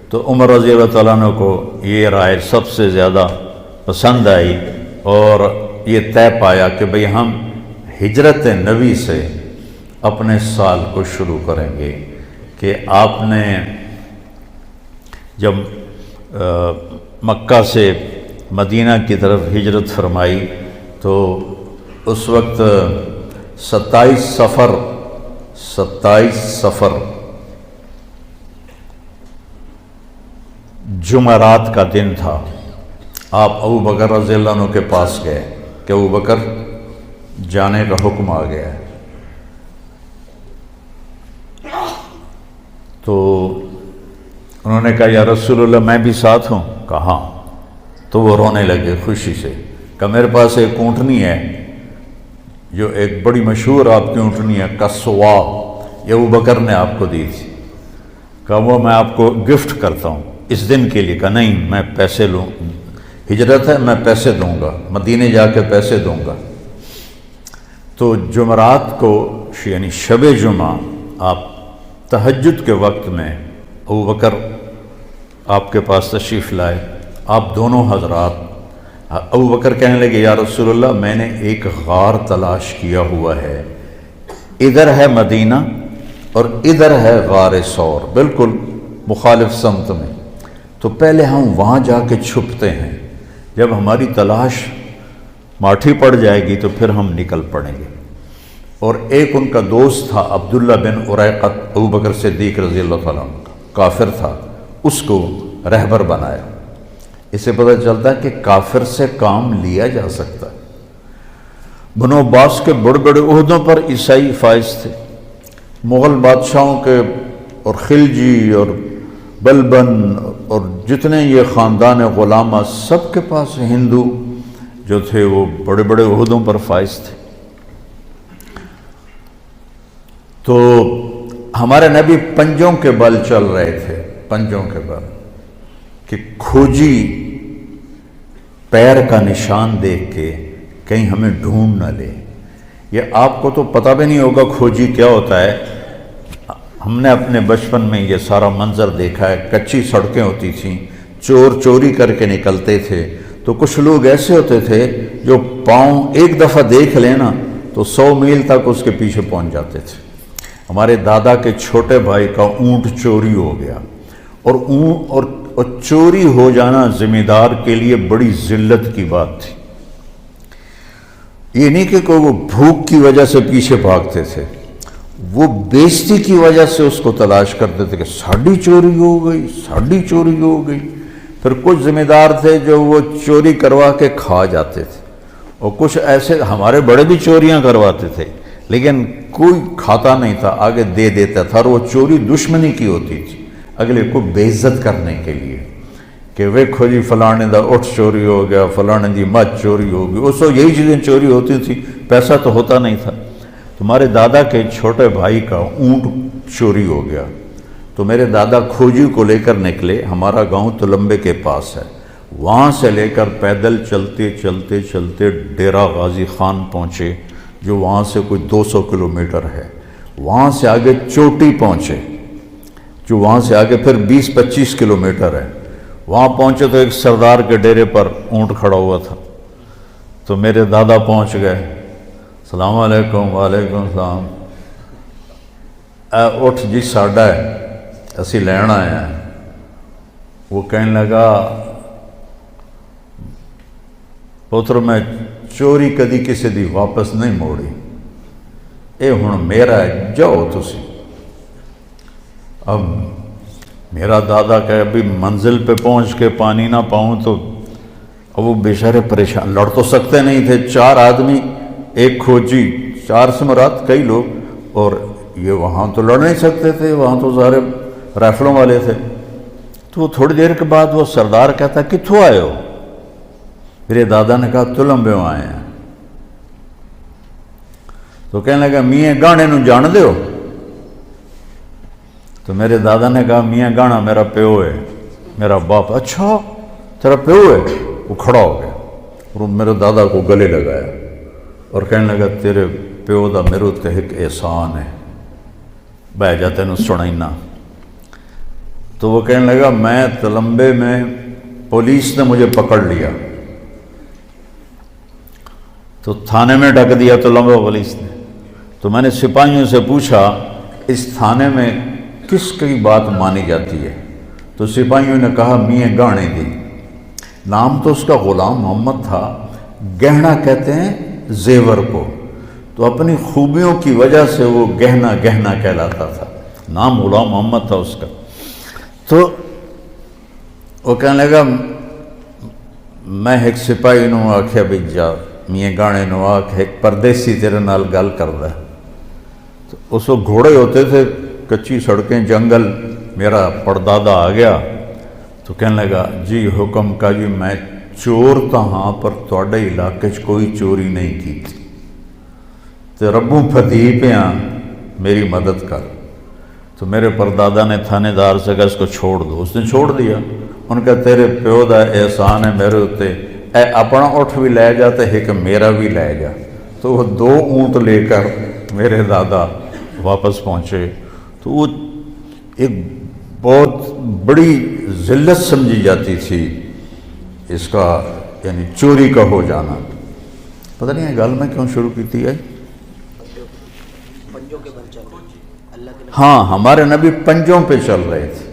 تو عمر رضی اللہ تعالیٰ عنہ کو یہ رائے سب سے زیادہ پسند آئی اور یہ طے پایا کہ بھئی ہم ہجرت نبی سے اپنے سال کو شروع کریں گے۔ کہ آپ نے جب مکہ سے مدینہ کی طرف ہجرت فرمائی تو اس وقت 27 صفر جمعرات کا دن تھا۔ آپ ابو بکر رضی اللہ عنہ کے پاس گئے کہ ابو بکر جانے کا حکم آ گیا ہے۔ تو انہوں نے کہا یا رسول اللہ میں بھی ساتھ ہوں؟ کہا۔ تو وہ رونے لگے خوشی سے، کہ میرے پاس ایک اونٹنی ہے جو ایک بڑی مشہور آپ کی اونٹنی ہے کسوا، یہ ابو بکر نے آپ کو دی تھی، کہا وہ میں آپ کو گفٹ کرتا ہوں اس دن کے لیے۔ کہا نہیں میں پیسے لوں، ہجرت ہے میں پیسے دوں گا، مدینے جا کے پیسے دوں گا۔ تو جمعرات کو یعنی شب جمعہ آپ تہجد کے وقت میں ابو بکر آپ کے پاس تشریف لائے۔ آپ دونوں حضرات، ابو بکر کہنے لگے یا رسول اللہ میں نے ایک غار تلاش کیا ہوا ہے، ادھر ہے مدینہ اور ادھر ہے غار ثور، بالکل مخالف سمت میں، تو پہلے ہم وہاں جا کے چھپتے ہیں، جب ہماری تلاش ماٹھی پڑ جائے گی تو پھر ہم نکل پڑیں گے۔ اور ایک ان کا دوست تھا عبداللہ بن اریقط، ابو بکر صدیق رضی اللہ تعالیٰ عنہ کا کافر تھا، اس کو رہبر بنایا۔ اس سے پتہ چلتا ہے کہ کافر سے کام لیا جا سکتا ہے۔ بنو عباس کے بڑے بڑے عہدوں پر عیسائی فائز تھے، مغل بادشاہوں کے اور خلجی اور بلبن اور جتنے یہ خاندان غلامہ سب کے پاس ہندو جو تھے وہ بڑے بڑے عہدوں پر فائز تھے۔ تو ہمارے نبی پنجوں کے بل چل رہے تھے، پنجوں کے بل، کہ کھوجی پیر کا نشان دیکھ کے کہیں ہمیں ڈھونڈ نہ لے۔ یہ آپ کو تو پتہ بھی نہیں ہوگا کھوجی کیا ہوتا ہے، ہم نے اپنے بچپن میں یہ سارا منظر دیکھا ہے، کچی سڑکیں ہوتی تھیں، چور چوری کر کے نکلتے تھے، تو کچھ لوگ ایسے ہوتے تھے جو پاؤں ایک دفعہ دیکھ لینا تو 100 میل تک اس کے پیچھے پہنچ جاتے تھے۔ ہمارے دادا کے چھوٹے بھائی کا اونٹ چوری ہو گیا، اور چوری ہو جانا ذمہ دار کے لیے بڑی ذلت کی بات تھی۔ یہ نہیں کہ کوئی وہ بھوک کی وجہ سے پیچھے بھاگتے تھے، وہ بےزتی کی وجہ سے اس کو تلاش کرتے تھے کہ ساڑی چوری ہو گئی، ساڑی چوری ہو گئی۔ پھر کچھ ذمہ دار تھے جو وہ چوری کروا کے کھا جاتے تھے، اور کچھ ایسے ہمارے بڑے بھی چوریاں کرواتے تھے لیکن کوئی کھاتا نہیں تھا، آگے دے دیتا تھا، اور وہ چوری دشمنی کی ہوتی تھی، اگلے کو بے عزت کرنے کے لیے، کہ ویکھو جی فلانے دا اٹھ چوری ہو گیا، فلانے دی مجھ چوری ہو گئی۔ اس وقت یہی چیزیں چوری ہوتی تھی، پیسہ تو ہوتا نہیں تھا۔ تمہارے دادا کے چھوٹے بھائی کا اونٹ چوری ہو گیا، تو میرے دادا کھوجی کو لے کر نکلے، ہمارا گاؤں تلمبے کے پاس ہے، وہاں سے لے کر پیدل چلتے چلتے چلتے ڈیرہ غازی خان پہنچے، جو وہاں سے کوئی 200 کلومیٹر ہے، وہاں سے آگے چوٹی پہنچے، جو وہاں سے آگے پھر 20-25 کلومیٹر ہے، وہاں پہنچے تو ایک سردار کے ڈیرے پر اونٹ کھڑا ہوا تھا، تو میرے دادا پہنچ گئے، السلام علیکم، وعلیکم السلام، اٹھ جی ساڈا ہے، اسی لین آئے ہیں۔ وہ کہنے لگا پتر میں چوری کدی کسی دی واپس نہیں موڑی، اے ہن میرا ہے، جاؤ تسی۔ اب میرا دادا کہ ابھی منزل پہ پہنچ کے پانی نہ پاؤں تو اب وہ بیچارے پریشان، لڑ تو سکتے نہیں تھے، 4 آدمی، ایک کھوجی، 4 سے مراد کئی لوگ، اور یہ وہاں تو لڑ نہیں سکتے تھے، وہاں تو سارے رائفلوں والے تھے۔ تو وہ تھوڑی دیر کے بعد وہ سردار کہتا کتھوں آئے ہو؟ میرے دادا نے کہا تلمبے آئے ہیں۔ تو کہنے لگا میاں گانے نو جان دے ہو؟ تو میرے دادا نے کہا میاں گانا میرا پیو ہے، میرا باپ۔ اچھا تیرا پیو ہے؟ وہ کھڑا ہو گیا اور میرے دادا کو گلے لگایا اور کہنے لگا تیرے پیو دا میرے تے ایک احسان ہے، بہ جا تینوں سنائینا۔ تو وہ کہنے لگا میں تلمبے میں پولیس نے مجھے پکڑ لیا، تو تھانے میں ڈھک دیا تلمبے پولیس نے، تو میں نے سپاہیوں سے پوچھا اس تھانے میں کس کی بات مانی جاتی ہے؟ تو سپاہیوں نے کہا میاں گانے دی۔ نام تو اس کا غلام محمد تھا، گہنا کہتے ہیں زیور کو، تو اپنی خوبیوں کی وجہ سے وہ گہنا گہنا کہلاتا تھا، نام غلام محمد تھا اس کا۔ تو وہ کہنے لگا میں ایک سپاہی نو آکھیا بھی جا میاں گانے نو آکھ ایک پردیسی تیرے نال گل کردا ہے۔ تو اس وقت گھوڑے ہوتے تھے، کچی سڑکیں، جنگل، میرا پردادا آ گیا تو کہنے لگا جی حکم کا جی میں چور تا ہاں پر تواڈے علاقے چ کوئی چوری نہیں کی تھی، تو ربوں پھتی پہ ہاں میری مدد کر۔ تو میرے پردادا نے تھانے دار سے کہا اس کو چھوڑ دو، اس نے چھوڑ دیا۔ ان کا تیرے پیو دا احسان ہے میرے ہوتے، اے اپنا اٹھ بھی لے جا تے ایک میرا بھی لے جا۔ تو وہ 2 اونٹ لے کر میرے دادا واپس پہنچے۔ تو وہ ایک بہت بڑی ذلت سمجھی جاتی تھی اس کا، یعنی چوری کا ہو جانا۔ پتہ نہیں ہے گل میں کیوں شروع کی تھی آئی؟ ہاں ہمارے نبی پنجوں پہ چل رہے تھے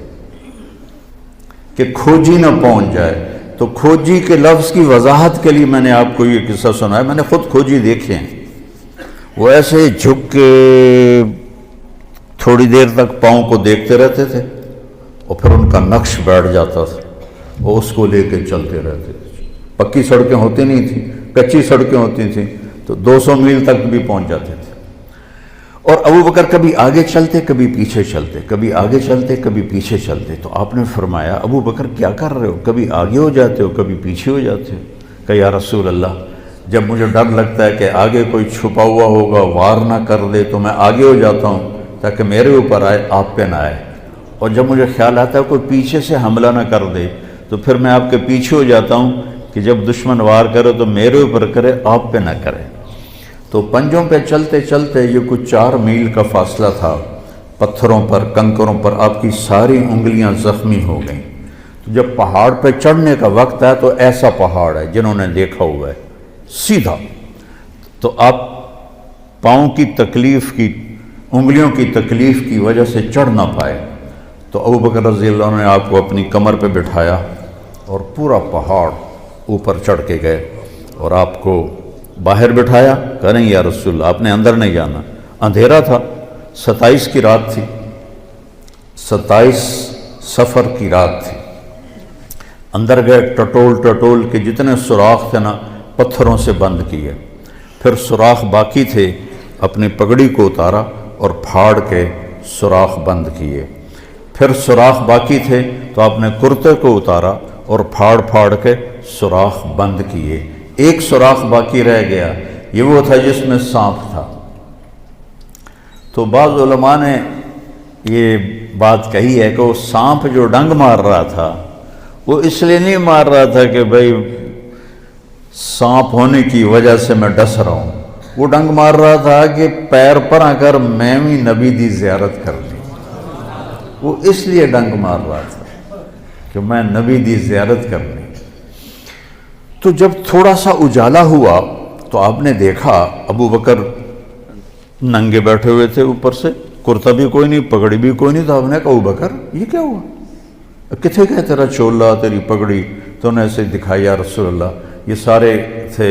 کہ کھوجی نہ پہنچ جائے۔ تو کھوجی کے لفظ کی وضاحت کے لیے میں نے آپ کو یہ قصہ سنایا، میں نے خود کھوجی دیکھے ہیں، وہ ایسے جھک کے تھوڑی دیر تک پاؤں کو دیکھتے رہتے تھے اور پھر ان کا نقش بیٹھ جاتا تھا، وہ اس کو لے کے چلتے رہتے تھے۔ پکی سڑکیں ہوتی نہیں تھیں، کچی سڑکیں ہوتی تھیں، تو 200 میل تک بھی پہنچ جاتے تھے۔ اور ابو بکر کبھی آگے چلتے کبھی پیچھے چلتے، کبھی آگے چلتے کبھی پیچھے چلتے۔ تو آپ نے فرمایا ابو بکر کیا کر رہے ہو؟ کبھی آگے ہو جاتے ہو کبھی پیچھے ہو جاتے ہو؟ کہ یا رسول اللہ جب مجھے ڈر لگتا ہے کہ آگے کوئی چھپا ہوا ہوگا وار نہ کر دے تو میں آگے ہو جاتا ہوں تاکہ میرے اوپر آئے، آپ پہ نہ آئے، اور جب مجھے خیال آتا ہے کوئی پیچھے سے حملہ نہ کر دے تو پھر میں آپ کے پیچھے ہو جاتا ہوں کہ جب دشمن وار کرے تو میرے اوپر کرے، آپ پہ نہ کرے۔ تو پنجوں پہ چلتے چلتے یہ کچھ 4 میل کا فاصلہ تھا، پتھروں پر کنکروں پر آپ کی ساری انگلیاں زخمی ہو گئیں۔ تو جب پہاڑ پہ چڑھنے کا وقت ہے تو ایسا پہاڑ ہے جنہوں نے دیکھا ہوا ہے سیدھا، تو آپ پاؤں کی تکلیف کی، انگلیوں کی تکلیف کی وجہ سے چڑھ نہ پائے۔ تو ابو بکر رضی اللہ عنہ نے آپ کو اپنی کمر پہ بٹھایا اور پورا پہاڑ اوپر چڑھ کے گئے اور آپ کو باہر بٹھایا۔ کہا نہیں یا رسول اللہ آپ نے اندر نہیں جانا، اندھیرا تھا، 27 کی رات تھی، 27 صفر کی رات تھی۔ اندر گئے، ٹٹول ٹٹول کے جتنے سوراخ تھے نا پتھروں سے بند کیے، پھر سوراخ باقی تھے اپنی پگڑی کو اتارا اور پھاڑ کے سوراخ بند کیے، پھر سوراخ باقی تھے تو آپ نے کرتے کو اتارا اور پھاڑ پھاڑ کے سوراخ بند کیے۔ ایک سوراخ باقی رہ گیا، یہ وہ تھا جس میں سانپ تھا۔ تو بعض علماء نے یہ بات کہی ہے کہ وہ سانپ جو ڈنگ مار رہا تھا وہ اس لیے نہیں مار رہا تھا کہ بھئی سانپ ہونے کی وجہ سے میں ڈس رہا ہوں، وہ ڈنگ مار رہا تھا کہ پیر پر آ کر میں بھی نبی دی زیارت کر لی، وہ اس لیے ڈنگ مار رہا تھا کہ میں نبی دی زیارت کرنی۔ تو جب تھوڑا سا اجالا ہوا تو آپ نے دیکھا ابو بکر ننگے بیٹھے ہوئے تھے، اوپر سے کرتا بھی کوئی نہیں، پگڑی بھی کوئی نہیں۔ تو آپ نے کہا ابو بکر یہ کیا ہوا؟ کتنے کہ تیرا چولا تیری پگڑی؟ تو انہیں ایسے دکھائی یا رسول اللہ یہ سارے تھے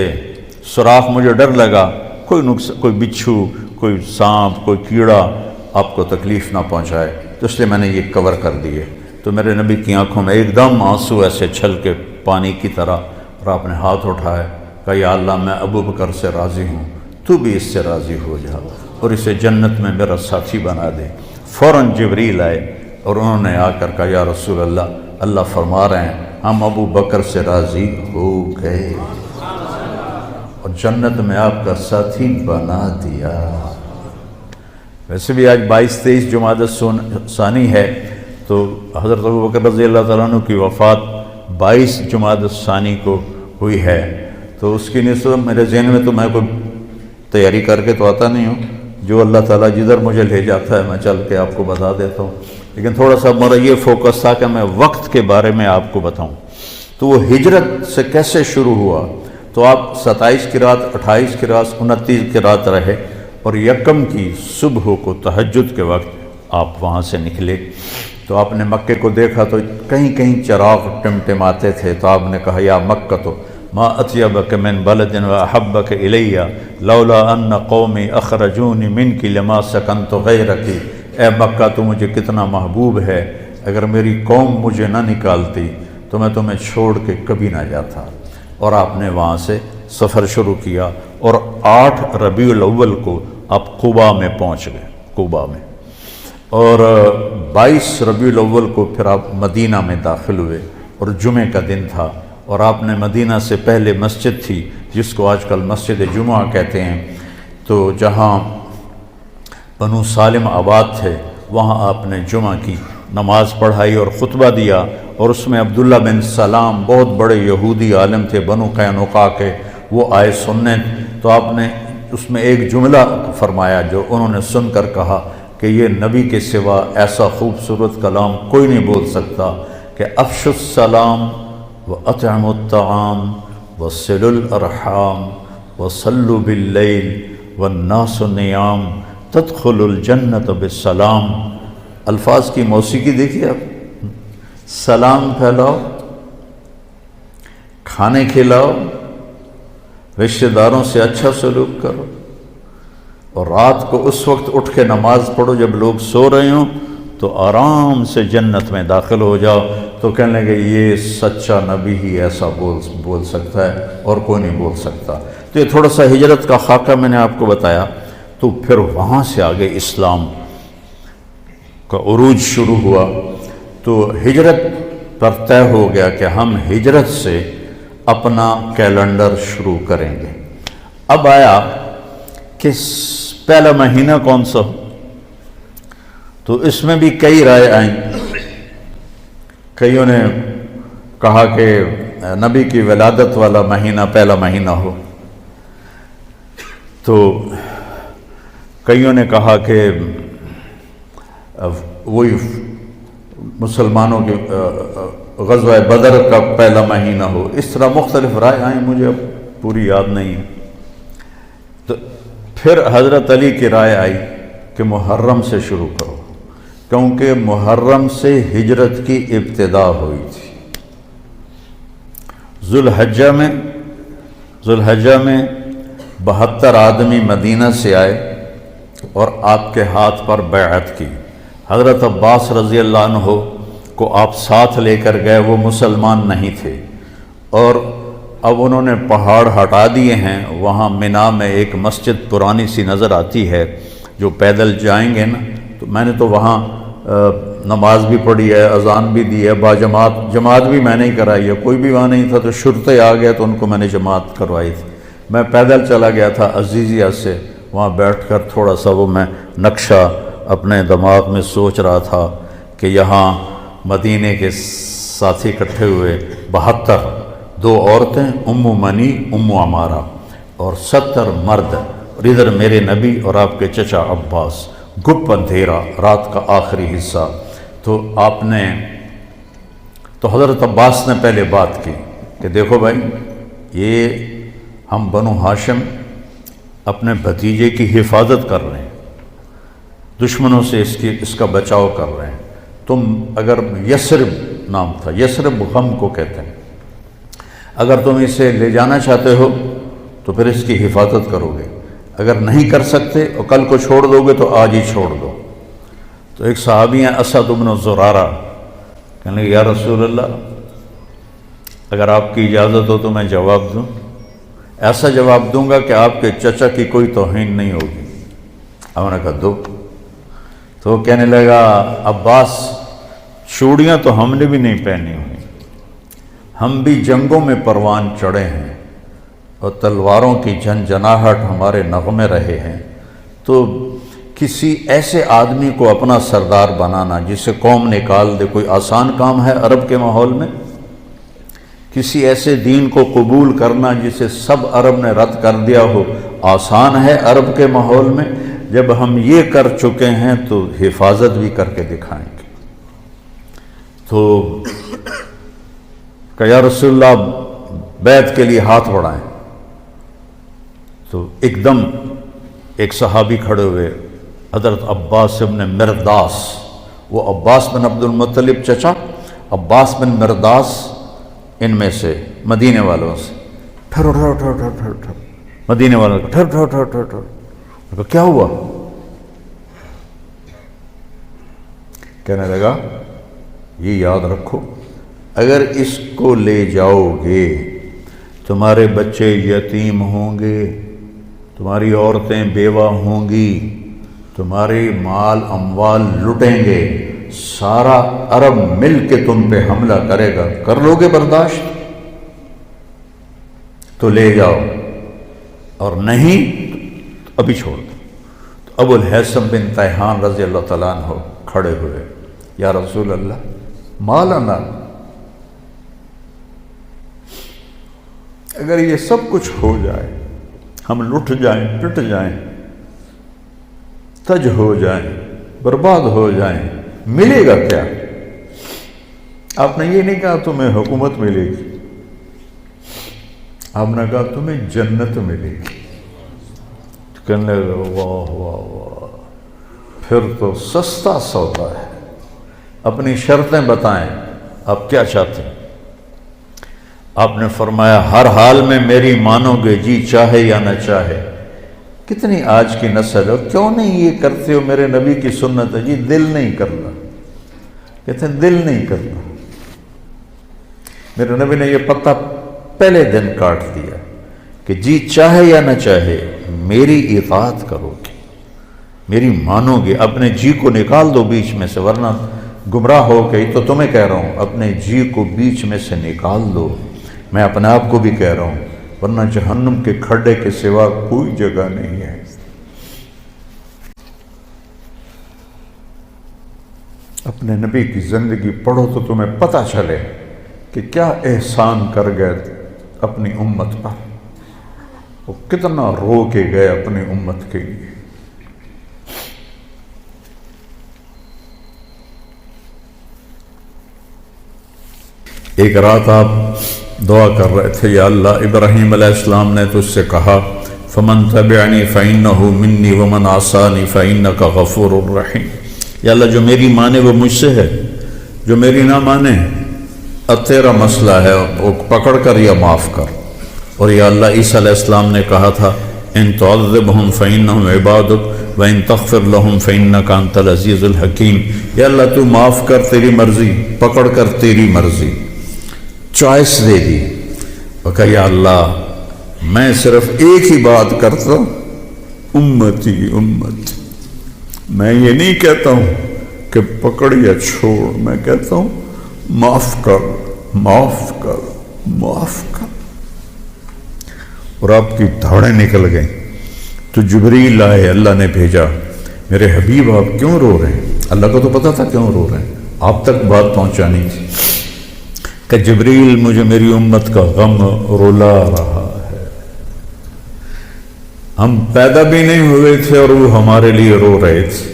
سوراخ، مجھے ڈر لگا کوئی بچھو، کوئی سانپ، کوئی کیڑا آپ کو تکلیف نہ پہنچائے، تو اس لیے میں نے یہ کور کر دیے۔ تو میرے نبی کی آنکھوں میں ایک دم آنسو ایسے چھل کے پانی کی طرح، اور آپ نے ہاتھ اٹھائے، کہا یا اللہ میں ابو بکر سے راضی ہوں، تو بھی اس سے راضی ہو جا اور اسے جنت میں میرا ساتھی بنا دے۔ فوراً جبریل آئے اور انہوں نے آ کر کہا یا رسول اللہ اللہ فرما رہے ہیں ہم ابو بکر سے راضی ہو گئے، اور جنت میں آپ کا ساتھی بنا دیا۔ ویسے بھی آج 22-23 جمادی الثانی ہے، تو حضرت ابوبکر رضی اللہ تعالیٰ عنہ کی وفات 22 جمادی الثانی کو ہوئی ہے، تو اس کی نسبت میرے ذہن میں تو میں کوئی تیاری کر کے تو آتا نہیں ہوں، جو اللہ تعالیٰ جدھر مجھے لے جاتا ہے میں چل کے آپ کو بتا دیتا ہوں، لیکن تھوڑا سا میرا یہ فوکس تھا کہ میں وقت کے بارے میں آپ کو بتاؤں۔ تو وہ ہجرت سے کیسے شروع ہوا؟ تو آپ 27 کی رات، 28 کی رات، 29 کی رات رہے، اور یکم کی صبح کو تہجد کے وقت آپ وہاں سے نکلے۔ تو آپ نے مکے کو دیکھا تو کہیں کہیں چراغ ٹمٹماتے تھے، تو آپ نے کہا یا مکہ تو ما اطیبک من بلد و احبک الی لولا ان قومی اخرجونی منک لما سکنت غیرک۔ اے مکہ تو مجھے کتنا محبوب ہے، اگر میری قوم مجھے نہ نکالتی تو میں تمہیں چھوڑ کے کبھی نہ جاتا۔ اور آپ نے وہاں سے سفر شروع کیا، اور 8 ربیع الاول کو آپ قباء میں پہنچ گئے، قباء میں، اور 22 ربیع الاول کو پھر آپ مدینہ میں داخل ہوئے، اور جمعے کا دن تھا، اور آپ نے مدینہ سے پہلے مسجد تھی جس کو آج کل مسجد جمعہ کہتے ہیں، تو جہاں بنو سالم آباد تھے وہاں آپ نے جمعہ کی نماز پڑھائی اور خطبہ دیا، اور اس میں عبداللہ بن سلام بہت بڑے یہودی عالم تھے بنو قینقاع کے، وہ آئے سننے، تو آپ نے اس میں ایک جملہ فرمایا جو انہوں نے سن کر کہا کہ یہ نبی کے سوا ایسا خوبصورت کلام کوئی نہیں بول سکتا کہ افشوا السلام وَأَطْعِمُوا الطَّعَامَ وَصِلُوا الْأَرْحَامَ وَصَلُّوا بِاللَّيْلِ وَالنَّاسُ نِيَامٌ تَدْخُلُوا الْجَنَّةَ بِالسَّلَامِ۔ الفاظ کی موسیقی دیکھیے آپ، سلام پھیلاؤ، کھانے کھلاؤ، رشتہ داروں سے اچھا سلوک کرو، اور رات کو اس وقت اٹھ کے نماز پڑھو جب لوگ سو رہے ہوں، تو آرام سے جنت میں داخل ہو جاؤ۔ تو کہنے لگے یہ سچا نبی ہی ایسا بول سکتا ہے، اور کوئی نہیں بول سکتا۔ تو یہ تھوڑا سا ہجرت کا خاکہ میں نے آپ کو بتایا۔ تو پھر وہاں سے آگے اسلام کا عروج شروع ہوا، تو ہجرت پر طے ہو گیا کہ ہم ہجرت سے اپنا کیلنڈر شروع کریں گے۔ اب آیا کہ پہلا مہینہ کون سا ہو، تو اس میں بھی کئی رائے آئیں۔ کئیوں نے کہا کہ نبی کی ولادت والا مہینہ پہلا مہینہ ہو، تو کئیوں نے کہا کہ وہی مسلمانوں کے غزوہ بدر کا پہلا مہینہ ہو۔ اس طرح مختلف رائے آئیں، مجھے اب پوری یاد نہیں ہے۔ تو پھر حضرت علی کی رائے آئی کہ محرم سے شروع کرو، کیونکہ محرم سے ہجرت کی ابتدا ہوئی تھی۔ ذوالحجہ میں 72 آدمی مدینہ سے آئے اور آپ کے ہاتھ پر بیعت کی۔ حضرت عباس رضی اللہ عنہ کو آپ ساتھ لے کر گئے، وہ مسلمان نہیں تھے، اور اب انہوں نے پہاڑ ہٹا دیے ہیں۔ وہاں مینا میں ایک مسجد پرانی سی نظر آتی ہے، جو پیدل جائیں گے نا، تو میں نے تو وہاں نماز بھی پڑھی ہے، اذان بھی دی ہے، جماعت بھی میں نے ہی کرائی ہے، کوئی بھی وہاں نہیں تھا، تو شرطے آ گئے تو ان کو میں نے جماعت کروائی تھی۔ میں پیدل چلا گیا تھا عزیزیہ سے، وہاں بیٹھ کر تھوڑا سا وہ میں نقشہ اپنے دماغ میں سوچ رہا تھا کہ یہاں مدینے کے ساتھی اکٹھے ہوئے 72، 2 عورتیں ام منی ام عمارہ اور 70 مرد، اور ادھر میرے نبی اور آپ کے چچا عباس، گپ اندھیرا، رات کا آخری حصہ۔ تو حضرت عباس نے پہلے بات کی کہ دیکھو بھائی، یہ ہم بنو ہاشم اپنے بھتیجے کی حفاظت کر رہے ہیں، دشمنوں سے اس کا بچاؤ کر رہے ہیں۔ تم اگر یثرب نام تھا، یثرب غم کو کہتے ہیں، اگر تم اسے لے جانا چاہتے ہو تو پھر اس کی حفاظت کرو گے، اگر نہیں کر سکتے اور کل کو چھوڑ دو گے تو آج ہی چھوڑ دو۔ تو ایک صحابی ہیں اسد بن زرارہ، کہنے لگے یا رسول اللہ، اگر آپ کی اجازت ہو تو میں جواب دوں، ایسا جواب دوں گا کہ آپ کے چچا کی کوئی توہین نہیں ہوگی۔ ہم نے کہا دو۔ تو وہ کہنے لگا عباس، چوڑیاں تو ہم نے بھی نہیں پہنی ہوئی، ہم بھی جنگوں میں پروان چڑھے ہیں، اور تلواروں کی جھنجھناہٹ ہمارے نغمے رہے ہیں، تو کسی ایسے آدمی کو اپنا سردار بنانا جسے قوم نکال دے کوئی آسان کام ہے عرب کے ماحول میں؟ کسی ایسے دین کو قبول کرنا جسے سب عرب نے رد کر دیا ہو آسان ہے عرب کے ماحول میں؟ جب ہم یہ کر چکے ہیں تو حفاظت بھی کر کے دکھائیں گے۔ تو کہ یا رسول اللہ بیعت کے لیے ہاتھ بڑھائیں، تو ایک دم ایک صحابی کھڑے ہوئے، حضرت عباس بن مرداس، وہ عباس بن عبد المطلب چچا، عباس بن مرداس ان میں سے مدینے والوں سے، ٹھہرو ٹھہرو ٹھہرو ٹھہرو ٹھہرو ٹھہرو، مدینے والوں کو ٹھہرو ٹھہرو ٹھہرو ٹھہرو ٹھہرو، کیا ہوا؟ کہنے لگا یہ یاد رکھو، اگر اس کو لے جاؤ گے تمہارے بچے یتیم ہوں گے، تمہاری عورتیں بیوہ ہوں گی، تمہارے مال اموال لٹیں گے، سارا عرب مل کے تم پہ حملہ کرے گا، کر لو گے برداشت؟ تو لے جاؤ، اور نہیں تو ابھی چھوڑ دو۔ تو ابو الہیثم بن تیہان رضی اللہ تعالیٰ عنہ کھڑے ہوئے، یا رسول اللہ مالنا، اگر یہ سب کچھ ہو جائے، ہم لٹ جائیں، پٹ جائیں، تج ہو جائیں، برباد ہو جائیں، ملے گا کیا؟ آپ نے یہ نہیں کہا تمہیں حکومت ملے گی، آپ نے کہا تمہیں جنت ملے گی۔ کہنے لگا واہ واہ واہ، پھر تو سستا سودا ہے، اپنی شرطیں بتائیں، آپ کیا چاہتے ہیں؟ آپ نے فرمایا ہر حال میں میری مانو گے، جی چاہے یا نہ چاہے۔ کتنی آج کی نسل ہو، کیوں نہیں یہ کرتے ہو؟ میرے نبی کی سنت ہے، جی دل نہیں کرنا، کہتے ہیں دل نہیں کرنا۔ میرے نبی نے یہ پتہ پہلے دن کاٹ دیا کہ جی چاہے یا نہ چاہے میری اطاعت کرو گے، میری مانو گے، اپنے جی کو نکال دو بیچ میں سے، ورنہ گمراہ ہو گئی۔ تو تمہیں کہہ رہا ہوں اپنے جی کو بیچ میں سے نکال دو، میں اپنے آپ کو بھی کہہ رہا ہوں، ورنہ جہنم کے کھڈے کے سوا کوئی جگہ نہیں ہے۔ اپنے نبی کی زندگی پڑھو تو تمہیں پتہ چلے کہ کیا احسان کر گئے اپنی امت پر، وہ کتنا رو کے گئے اپنی امت کے لیے۔ ایک رات آپ دعا کر رہے تھے، یا اللہ ابراہیم علیہ السلام نے تجھ سے کہا فمن تبعنی فإنہ منی ومن عصانی فإنک غفور الرحیم، یا اللہ جو میری مانے وہ مجھ سے ہے، جو میری نہ مانے اب تیرا مسئلہ ہے، وہ پکڑ کر یا معاف کر۔ اور یا اللہ عیسیٰ علیہ السلام نے کہا تھا ان تعذبہم فإنہم عبادک وإن تغفر لہم فإنک انت العزیز الحکیم، یا اللہ تو معاف کر، تیری مرضی، پکڑ کر تیری مرضی، چوائس دے دی۔ اور کہا یا اللہ میں صرف ایک ہی بات کرتا ہوں، امتی امت، میں یہ نہیں کہتا ہوں کہ پکڑ یا چھوڑ، میں کہتا ہوں معاف کر معاف کر معاف کر۔ اور آپ کی دھاڑیں نکل گئیں تو جبریل آئے، اللہ نے بھیجا، میرے حبیب آپ کیوں رو رہے ہیں؟ اللہ کو تو پتا تھا کیوں رو رہے ہیں، آپ تک بات پہنچانی تھی کہ جبریل مجھے میری امت کا غم رلا رہا ہے، ہم پیدا بھی نہیں ہوئے تھے اور وہ ہمارے لیے رو رہے تھے،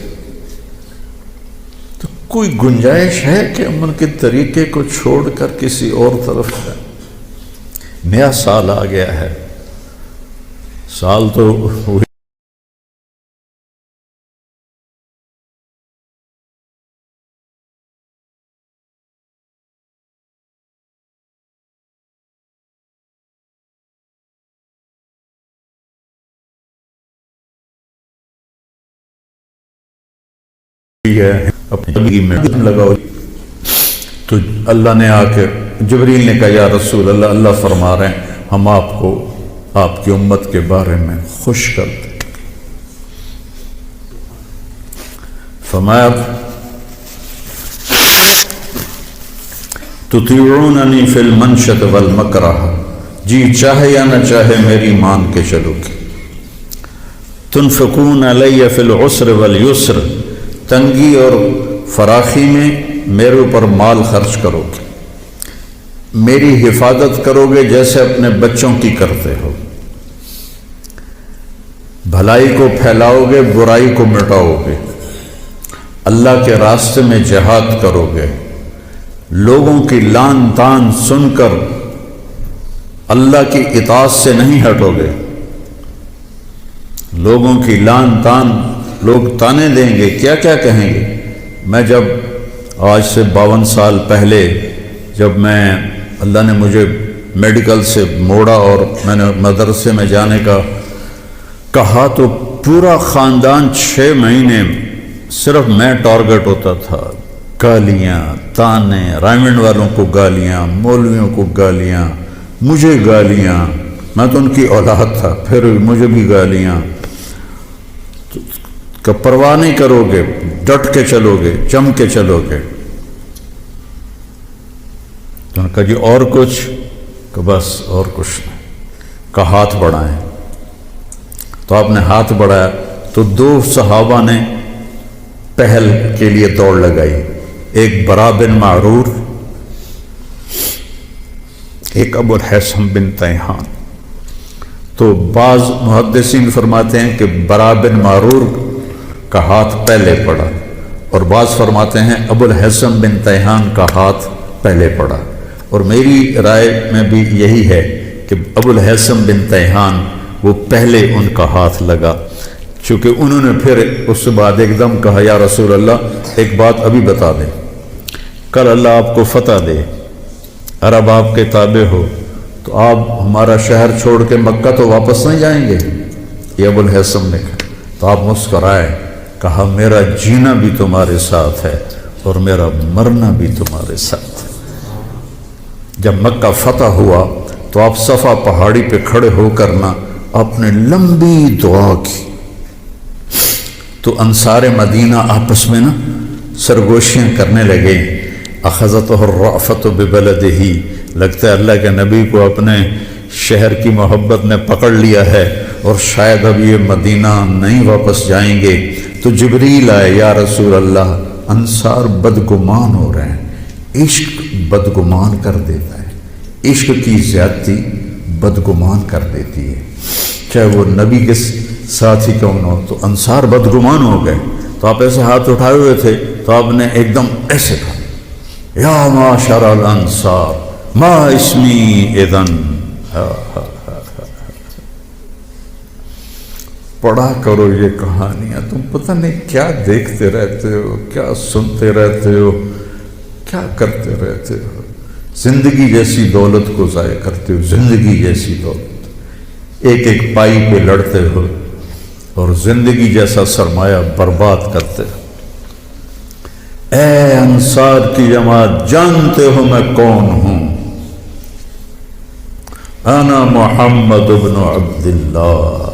تو کوئی گنجائش ہے کہ امن کے طریقے کو چھوڑ کر کسی اور طرف جائیں؟ نیا سال آ گیا ہے، سال تو ہوئی ہے، اپنی زندگی میں لگاؤ۔ تو اللہ نے آ کے جبریل نے کہا یا رسول اللہ، اللہ فرما رہے ہیں ہم آپ کو آپ کی امت کے بارے میں خوش کر دیں۔ فرمایا تطیعوننی فی المنشط والمکرہ، جی چاہے یا نہ چاہے میری مان کے چلو گے۔ تنفقون علی فی العسر والیسر، تنگی اور فراخی میں میرے اوپر مال خرچ کرو گے، میری حفاظت کرو گے جیسے اپنے بچوں کی کرتے ہو، بھلائی کو پھیلاؤ گے، برائی کو مٹاؤ گے، اللہ کے راستے میں جہاد کرو گے، لوگوں کی لان تان سن کر اللہ کی اطاعت سے نہیں ہٹو گے۔ لوگوں کی لان تان، لوگ تانے دیں گے، کیا کیا کہیں گے۔ میں جب آج سے 52 سال پہلے جب میں اللہ نے مجھے میڈیکل سے موڑا اور میں نے مدرسے میں جانے کا کہا تو پورا خاندان 6 مہینے صرف میں ٹارگٹ ہوتا تھا، گالیاں تانے، رائمنڈ والوں کو گالیاں، مولویوں کو گالیاں، مجھے گالیاں، میں تو ان کی اولاد تھا پھر مجھے بھی گالیاں، کہ پرواہ نہیں کرو گے، ڈٹ کے چلو گے، جم کے چلو گے۔ تو نے کہا جی اور کچھ، کہ بس اور کچھ نہیں، کہ ہاتھ بڑھائیں۔ تو آپ نے ہاتھ بڑھایا تو 2 صحابہ نے پہل کے لیے دوڑ لگائی، ایک برا بن معرور، ایک ابو الحسن بن تیہان۔ تو بعض محدثین فرماتے ہیں کہ برا بن معرور کا ہاتھ پہلے پڑا، اور بعض فرماتے ہیں ابو الحسن بن تیہان کا ہاتھ پہلے پڑا، اور میری رائے میں بھی یہی ہے کہ ابو الحسن بن تیہان وہ پہلے ان کا ہاتھ لگا، چونکہ انہوں نے پھر اس کے بعد ایک دم کہا یا رسول اللہ ایک بات ابھی بتا دیں، کل اللہ آپ کو فتح دے، عرب آپ کے تابع ہو تو آپ ہمارا شہر چھوڑ کے مکہ تو واپس نہیں جائیں گے؟ یہ ابو الحسن نے کہا، تو آپ مسکرائے، کہا میرا جینا بھی تمہارے ساتھ ہے اور میرا مرنا بھی تمہارے ساتھ ہے۔ جب مکہ فتح ہوا تو آپ صفا پہاڑی پہ کھڑے ہو کر نا آپ نے لمبی دعا کی، تو انصار مدینہ آپس میں نا سرگوشیاں کرنے لگے، اخذتہ الرأفت ببلدہ، لگتا ہے اللہ کے نبی کو اپنے شہر کی محبت نے پکڑ لیا ہے اور شاید اب یہ مدینہ نہیں واپس جائیں گے۔ تو جبریل آئے، یا رسول اللہ انصار بدگمان ہو رہے ہیں، عشق بدگمان کر دیتا ہے، عشق کی زیادتی بدگمان کر دیتی ہے، چاہے وہ نبی کے ساتھ ہی کیوں نہ ہو۔ تو انصار بدگمان ہو گئے، تو آپ ایسے ہاتھ اٹھائے ہوئے تھے تو آپ نے ایک دم ایسے کہا یا معاشر الانصار ما اسمی اذن۔ پڑھا کرو یہ کہانیاں، تم پتہ نہیں کیا دیکھتے رہتے ہو، کیا سنتے رہتے ہو، کیا کرتے رہتے ہو، زندگی جیسی دولت کو ضائع کرتے ہو، زندگی جیسی دولت، ایک ایک پائی پہ لڑتے ہو اور زندگی جیسا سرمایہ برباد کرتے ہو۔ اے انصار کی جماعت، جانتے ہو میں کون ہوں؟ انا محمد بن عبداللہ،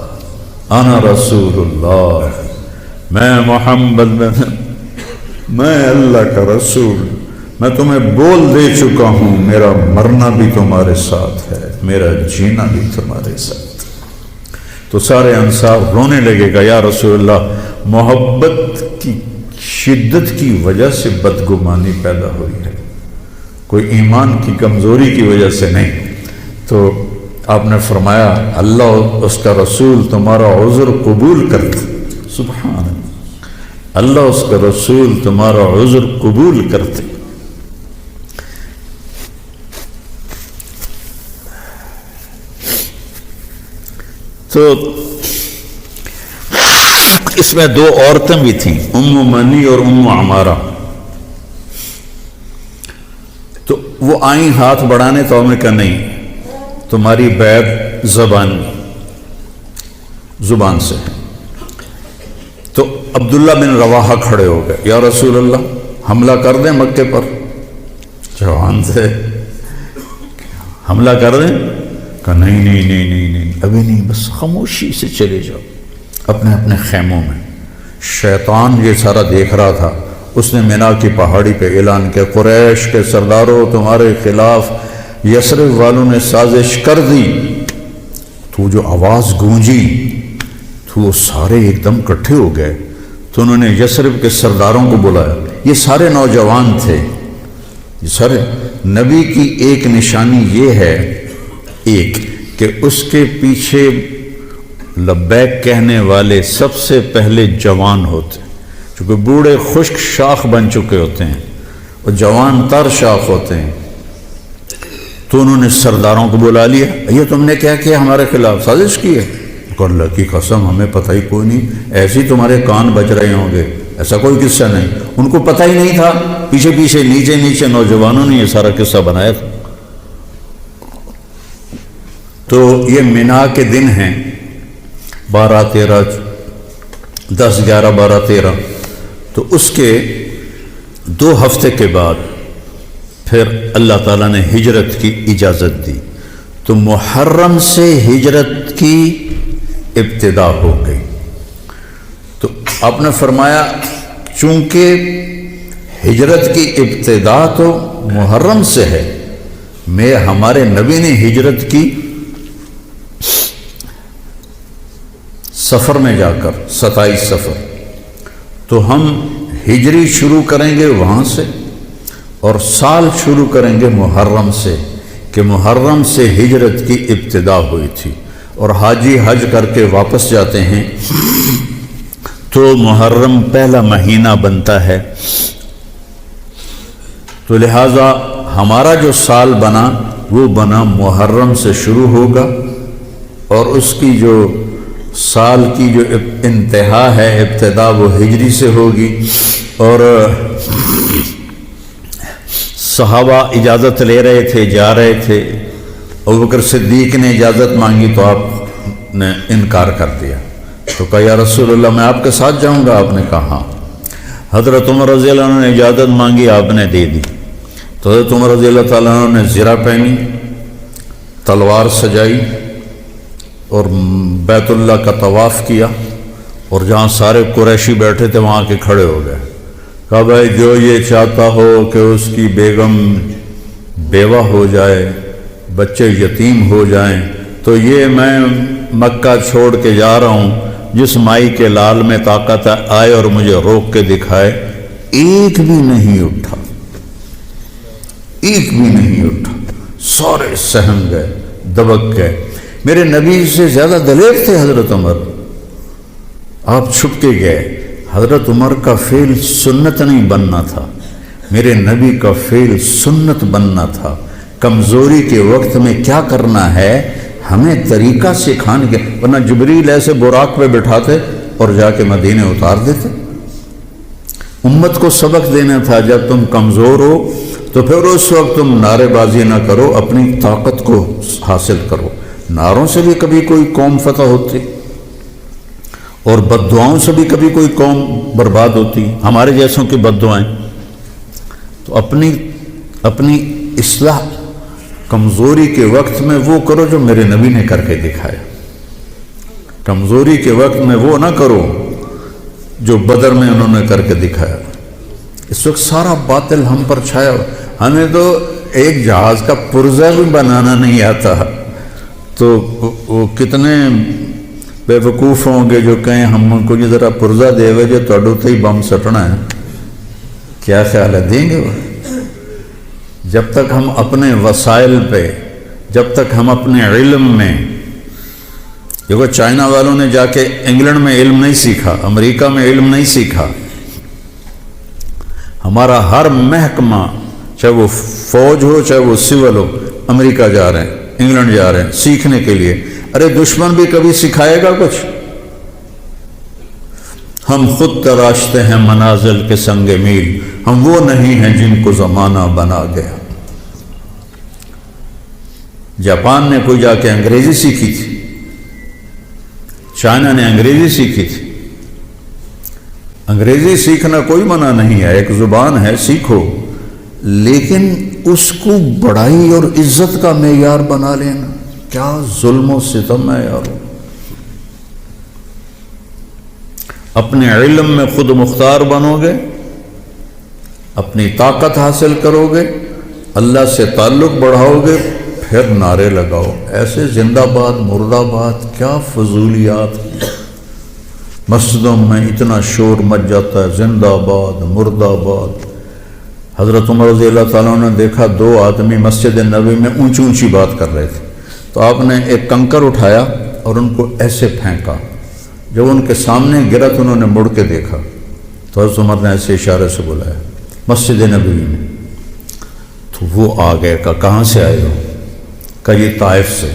انا رسول اللہ، میں محمد میں اللہ کا رسول، میں تمہیں بول دے چکا ہوں میرا مرنا بھی تمہارے ساتھ ہے، میرا جینا بھی تمہارے ساتھ ہے۔ تو سارے انصار رونے لگے گا یا رسول اللہ محبت کی شدت کی وجہ سے بدگمانی پیدا ہوئی ہے، کوئی ایمان کی کمزوری کی وجہ سے نہیں۔ تو آپ نے فرمایا اللہ اس کا رسول تمہارا عذر قبول کرتے، سبحان اللہ، اللہ اس کا رسول تمہارا عذر قبول کرتے۔ تو اس میں 2 عورتیں بھی تھیں، ام منی اور ام عمارہ۔ تو وہ آئیں ہاتھ بڑھانے، تو ہم نے کہا نہیں تمہاری بیعت زبان سے ہے۔ تو عبداللہ بن رواحہ کھڑے ہو گئے، یا رسول اللہ حملہ کر دیں مکے پر؟ جوان تھے، حملہ کر دیں؟ کہا نہیں نہیں نہیں نہیں نہیں ابھی نہیں، بس خاموشی سے چلے جاؤ اپنے اپنے خیموں میں۔ شیطان یہ سارا دیکھ رہا تھا، اس نے مینا کی پہاڑی پہ اعلان کیا قریش کے سرداروں تمہارے خلاف یثرب والوں نے سازش کر دی تو جو آواز گونجی تو وہ سارے ایک دم اکٹھے ہو گئے، تو انہوں نے یثرب کے سرداروں کو بلایا۔ یہ سارے نوجوان تھے، یہ سارے۔ نبی کی ایک نشانی یہ ہے ایک کہ اس کے پیچھے لبیک کہنے والے سب سے پہلے جوان ہوتے ہیں، چونکہ بوڑھے خشک شاخ بن چکے ہوتے ہیں اور جوان تر شاخ ہوتے ہیں۔ تو انہوں نے سرداروں کو بلا لیا، یہ تم نے کیا کیا، ہمارے خلاف سازش کی ہے؟ اللہ کی قسم ہمیں پتہ ہی کوئی نہیں، ایسے ہی تمہارے کان بج رہے ہوں گے، ایسا کوئی قصہ نہیں۔ ان کو پتہ ہی نہیں تھا، پیچھے پیچھے نیچے نیچے نوجوانوں نے یہ سارا قصہ بنایا تھا۔ تو یہ مینا کے دن ہیں 12 13 10 11 12 13، تو اس کے 2 ہفتے کے بعد پھر اللہ تعالیٰ نے ہجرت کی اجازت دی، تو محرم سے ہجرت کی ابتدا ہو گئی۔ تو آپ نے فرمایا چونکہ ہجرت کی ابتدا تو محرم سے ہے، ہمارے نبی نے ہجرت کی سفر میں جا کر 27 سفر، تو ہم ہجری شروع کریں گے وہاں سے اور سال شروع کریں گے محرم سے، کہ محرم سے ہجرت کی ابتدا ہوئی تھی، اور حاجی حج کر کے واپس جاتے ہیں تو محرم پہلا مہینہ بنتا ہے۔ تو لہٰذا ہمارا جو سال بنا وہ بنا محرم سے شروع ہوگا، اور اس کی جو سال کی جو انتہا ہے، ابتدا، وہ ہجری سے ہوگی۔ اور صحابہ اجازت لے رہے تھے، جا رہے تھے، ابوبکر صدیق نے اجازت مانگی تو آپ نے انکار کر دیا، تو کہا یا رسول اللہ میں آپ کے ساتھ جاؤں گا، آپ نے کہا ہاں۔ حضرت عمر رضی اللہ عنہ نے اجازت مانگی، آپ نے دے دی، تو حضرت عمر رضی اللہ تعالیٰ عنہ نے زرہ پہنی، تلوار سجائی اور بیت اللہ کا طواف کیا، اور جہاں سارے قریشی بیٹھے تھے وہاں کے کھڑے ہو گئے، کہا بھائی جو یہ چاہتا ہو کہ اس کی بیگم بیوہ ہو جائے، بچے یتیم ہو جائیں، تو یہ میں مکہ چھوڑ کے جا رہا ہوں، جس مائی کے لال میں طاقت آئے اور مجھے روک کے دکھائے۔ ایک بھی نہیں اٹھا، ایک بھی نہیں اٹھا، سارے سہم گئے، دبک گئے۔ میرے نبی سے زیادہ دلیر تھے حضرت عمر، آپ چھپ کے گئے۔ حضرت عمر کا فعل سنت نہیں بننا تھا، میرے نبی کا فعل سنت بننا تھا۔ کمزوری کے وقت میں کیا کرنا ہے ہمیں طریقہ سکھانے کے، ورنہ جبریل ایسے براق پہ بٹھاتے اور جا کے مدینے اتار دیتے۔ امت کو سبق دینا تھا، جب تم کمزور ہو تو پھر اس وقت تم نعرے بازی نہ کرو، اپنی طاقت کو حاصل کرو۔ نعروں سے بھی کبھی کوئی قوم فتح ہوتی، اور بد دعاؤں سے بھی کبھی کوئی قوم برباد ہوتی، ہمارے جیسوں کی بد دعائیں۔ تو اپنی اصلاح کمزوری کے وقت میں وہ کرو جو میرے نبی نے کر کے دکھایا، کمزوری کے وقت میں وہ نہ کرو جو بدر میں انہوں نے کر کے دکھایا۔ اس وقت سارا باطل ہم پر چھایا، ہمیں تو ایک جہاز کا پرزہ بھی بنانا نہیں آتا، تو وہ کتنے بے وقوف ہوں گے جو کہیں ہم کو ذرا پرزہ دے ہوئے جو توڑو تے ہی بم سٹنا ہے، کیا خیال ہے دیں گے وہ؟ جب تک ہم اپنے وسائل پہ، جب تک ہم اپنے علم میں، دیکھو چائنا والوں نے جا کے انگلینڈ میں علم نہیں سیکھا، امریکہ میں علم نہیں سیکھا۔ ہمارا ہر محکمہ، چاہے وہ فوج ہو چاہے وہ سول ہو، امریکہ جا رہے ہیں، انگلینڈ جا رہے ہیں سیکھنے کے لیے۔ ارے دشمن بھی کبھی سکھائے گا کچھ؟ ہم خود تراشتے ہیں منازل کے سنگ میل، ہم وہ نہیں ہیں جن کو زمانہ بنا گیا۔ جاپان نے کوئی جا کے انگریزی سیکھی تھی، چائنا نے انگریزی سیکھی تھی۔ انگریزی سیکھنا کوئی منع نہیں ہے، ایک زبان ہے، سیکھو، لیکن اس کو بڑائی اور عزت کا معیار بنا لینا کیا ظلم و ستم ہے یار۔ اپنے علم میں خود مختار بنو گے، اپنی طاقت حاصل کرو گے، اللہ سے تعلق بڑھاؤ گے، پھر نعرے لگاؤ، ایسے زندہ باد مرد آباد کیا فضولیات ہیں۔ مسجدوں میں اتنا شور مچ جاتا ہے، زندہ باد مرد آباد۔ حضرت عمر رضی اللہ تعالیٰ نے دیکھا 2 آدمی مسجد نبوی میں اونچی اونچی بات کر رہے تھے، تو آپ نے ایک کنکر اٹھایا اور ان کو ایسے پھینکا، جب ان کے سامنے گرا تو انہوں نے مڑ کے دیکھا تو حضرت عمر نے ایسے اشارے سے بلایا مسجد نبوی میں، تو وہ آ گئے، کہاں سے آئے ہو؟ کہ یہ طائف سے۔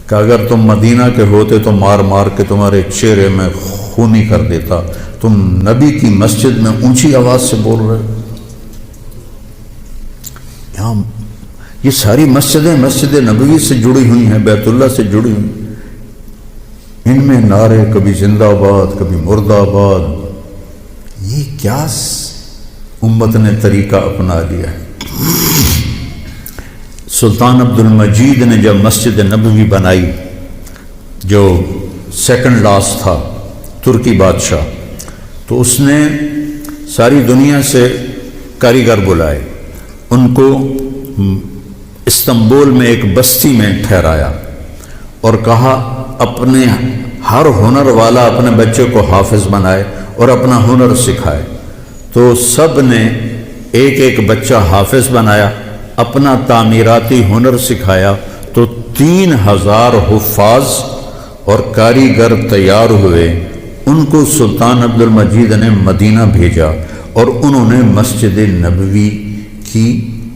کہ اگر تم مدینہ کے ہوتے تو مار مار کے تمہارے چہرے میں خونی کر دیتا، تم نبی کی مسجد میں اونچی آواز سے بول رہے ہو۔ یہاں یہ ساری مسجدیں مسجد نبوی سے جڑی ہوئی ہیں، بیت اللہ سے جڑی ہوئی، ان میں نعرے کبھی زندہ باد کبھی مرد آباد۔ یہ کیا امت نے طریقہ اپنا لیا ہے۔ سلطان عبد المجید نے جب مسجد نبوی بنائی، جو سیکنڈ لاس تھا ترکی بادشاہ، تو اس نے ساری دنیا سے کاریگر بلائے، ان کو استنبول میں ایک بستی میں ٹھہرایا اور کہا اپنے ہر ہنر والا اپنے بچے کو حافظ بنائے اور اپنا ہنر سکھائے۔ تو سب نے ایک ایک بچہ حافظ بنایا، اپنا تعمیراتی ہنر سکھایا، تو 3000 حفاظ اور کاریگر تیار ہوئے۔ ان کو سلطان عبد المجید نے مدینہ بھیجا اور انہوں نے مسجد نبوی کی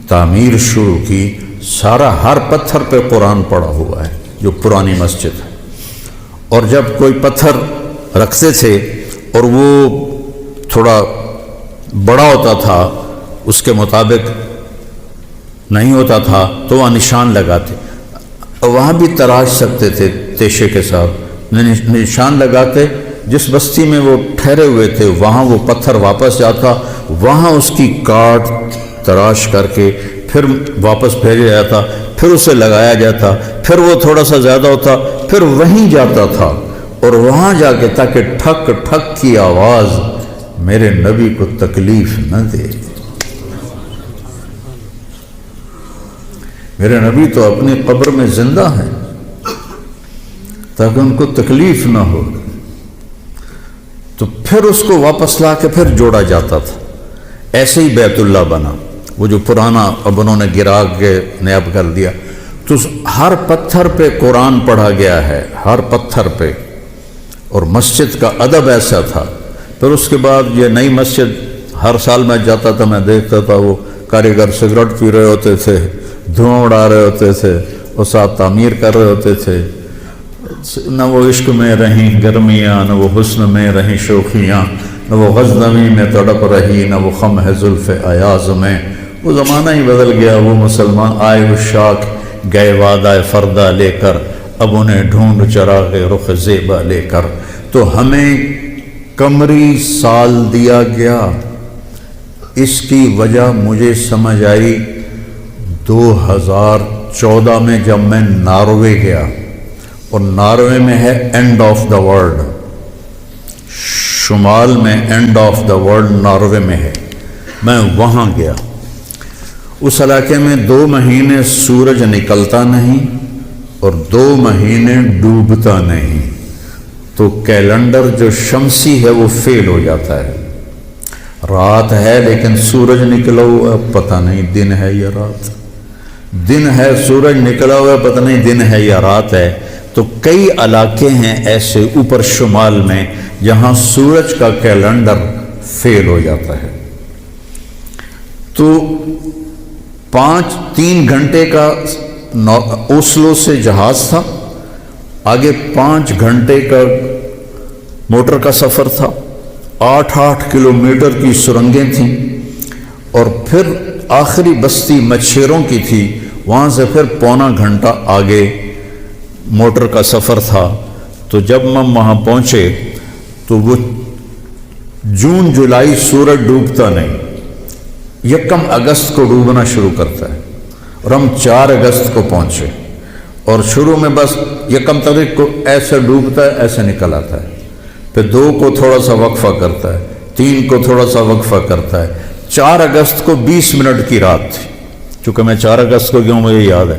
تعمیر شروع کی۔ سارا ہر پتھر پہ قرآن پڑا ہوا ہے، جو پرانی مسجد ہے۔ اور جب کوئی پتھر رکھتے تھے اور وہ تھوڑا بڑا ہوتا تھا، اس کے مطابق نہیں ہوتا تھا، تو وہاں نشان لگاتے، وہاں بھی تراش سکتے تھے تیشے کے ساتھ، نشان لگاتے۔ جس بستی میں وہ ٹھہرے ہوئے تھے وہاں وہ پتھر واپس جاتا، وہاں اس کی کاٹ تراش کر کے پھر واپس بھیجا جاتا، پھر اسے لگایا جاتا، پھر وہ تھوڑا سا زیادہ ہوتا، پھر وہیں جاتا تھا اور وہاں جا کے تاکہ ٹھک ٹھک کی آواز میرے نبی کو تکلیف نہ دے۔ میرے نبی تو اپنی قبر میں زندہ ہیں تاکہ ان کو تکلیف نہ ہو، تو پھر اس کو واپس لا کے پھر جوڑا جاتا تھا۔ ایسے ہی بیت اللہ بنا، وہ جو پرانا اب انہوں نے گرا کے نیاب کر دیا، تو ہر پتھر پہ قرآن پڑھا گیا ہے، ہر پتھر پہ۔ اور مسجد کا ادب ایسا تھا۔ پھر اس کے بعد یہ نئی مسجد، ہر سال میں جاتا تھا، میں دیکھتا تھا وہ کاریگر سگریٹ پی رہے ہوتے تھے، دھواں اڑا رہے ہوتے تھے اور ساتھ تعمیر کر رہے ہوتے تھے۔ نہ وہ عشق میں رہیں گرمیاں، نہ وہ حسن میں رہیں شوخیاں، نہ وہ غزنوی میں تڑپ رہی، نہ وہ خم ہے زلف ایاز میں۔ وہ زمانہ ہی بدل گیا، وہ مسلمان آئے عشاق گئے وعدہ فردہ لے کر، اب انہیں ڈھونڈ چراغ رخ زیبا لے کر۔ تو ہمیں قمری سال دیا گیا، اس کی وجہ مجھے سمجھ آئی 2014 میں جب میں ناروے گیا، اور ناروے میں ہے اینڈ آف دا ورلڈ، شمال میں and of the world Norway میں ہے۔ میں وہاں گیا، اس علاقے میں 2 مہینے سورج نکلتا نہیں اور 2 مہینے ڈوبتا نہیں، تو کیلنڈر جو شمسی ہے وہ فیل ہو جاتا ہے۔ رات ہے لیکن سورج نکلا ہوا پتہ نہیں دن ہے یا رات، دن ہے سورج نکلا ہوا پتہ نہیں دن ہے یا رات ہے۔ تو کئی علاقے ہیں ایسے اوپر شمال میں جہاں سورج کا کیلنڈر فیل ہو جاتا ہے۔ تو 3 گھنٹے کا اوسلو سے جہاز تھا، آگے 5 گھنٹے کا موٹر کا سفر تھا، 8 کلومیٹر کی سرنگیں تھیں، اور پھر آخری بستی مچھیروں کی تھی، وہاں سے پھر 1.25 گھنٹہ آگے موٹر کا سفر تھا۔ تو جب ہم وہاں پہنچے تو وہ جون جولائی سورج ڈوبتا نہیں، 1 اگست کو ڈوبنا شروع کرتا ہے، اور ہم 4 اگست کو پہنچے، اور شروع میں بس 1 تاریخ کو ایسے ڈوبتا ہے ایسے نکل آتا ہے، پھر 2 کو تھوڑا سا وقفہ کرتا ہے، 3 کو تھوڑا سا وقفہ کرتا ہے۔ 4 اگست کو 20 منٹ کی رات تھی، چونکہ میں 4 اگست کو گیا ہوں مجھے یاد ہے،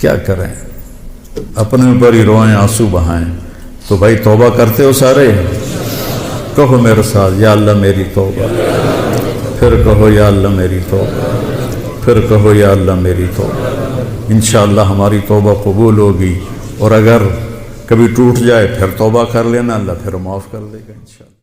کیا کریں، اپنے اوپر ہی روئیں، آنسو بہائیں. تو بھائی توبہ کرتے ہو سارے؟ کہو میرے ساتھ، یا اللہ میری توبہ. پھر کہو یا اللہ میری توبہ. پھر کہو یا اللہ میری توبہ. انشاءاللہ ہماری توبہ قبول ہوگی، اور اگر کبھی ٹوٹ جائے پھر توبہ کر لینا، اللہ پھر معاف کر دے گا انشاءاللہ.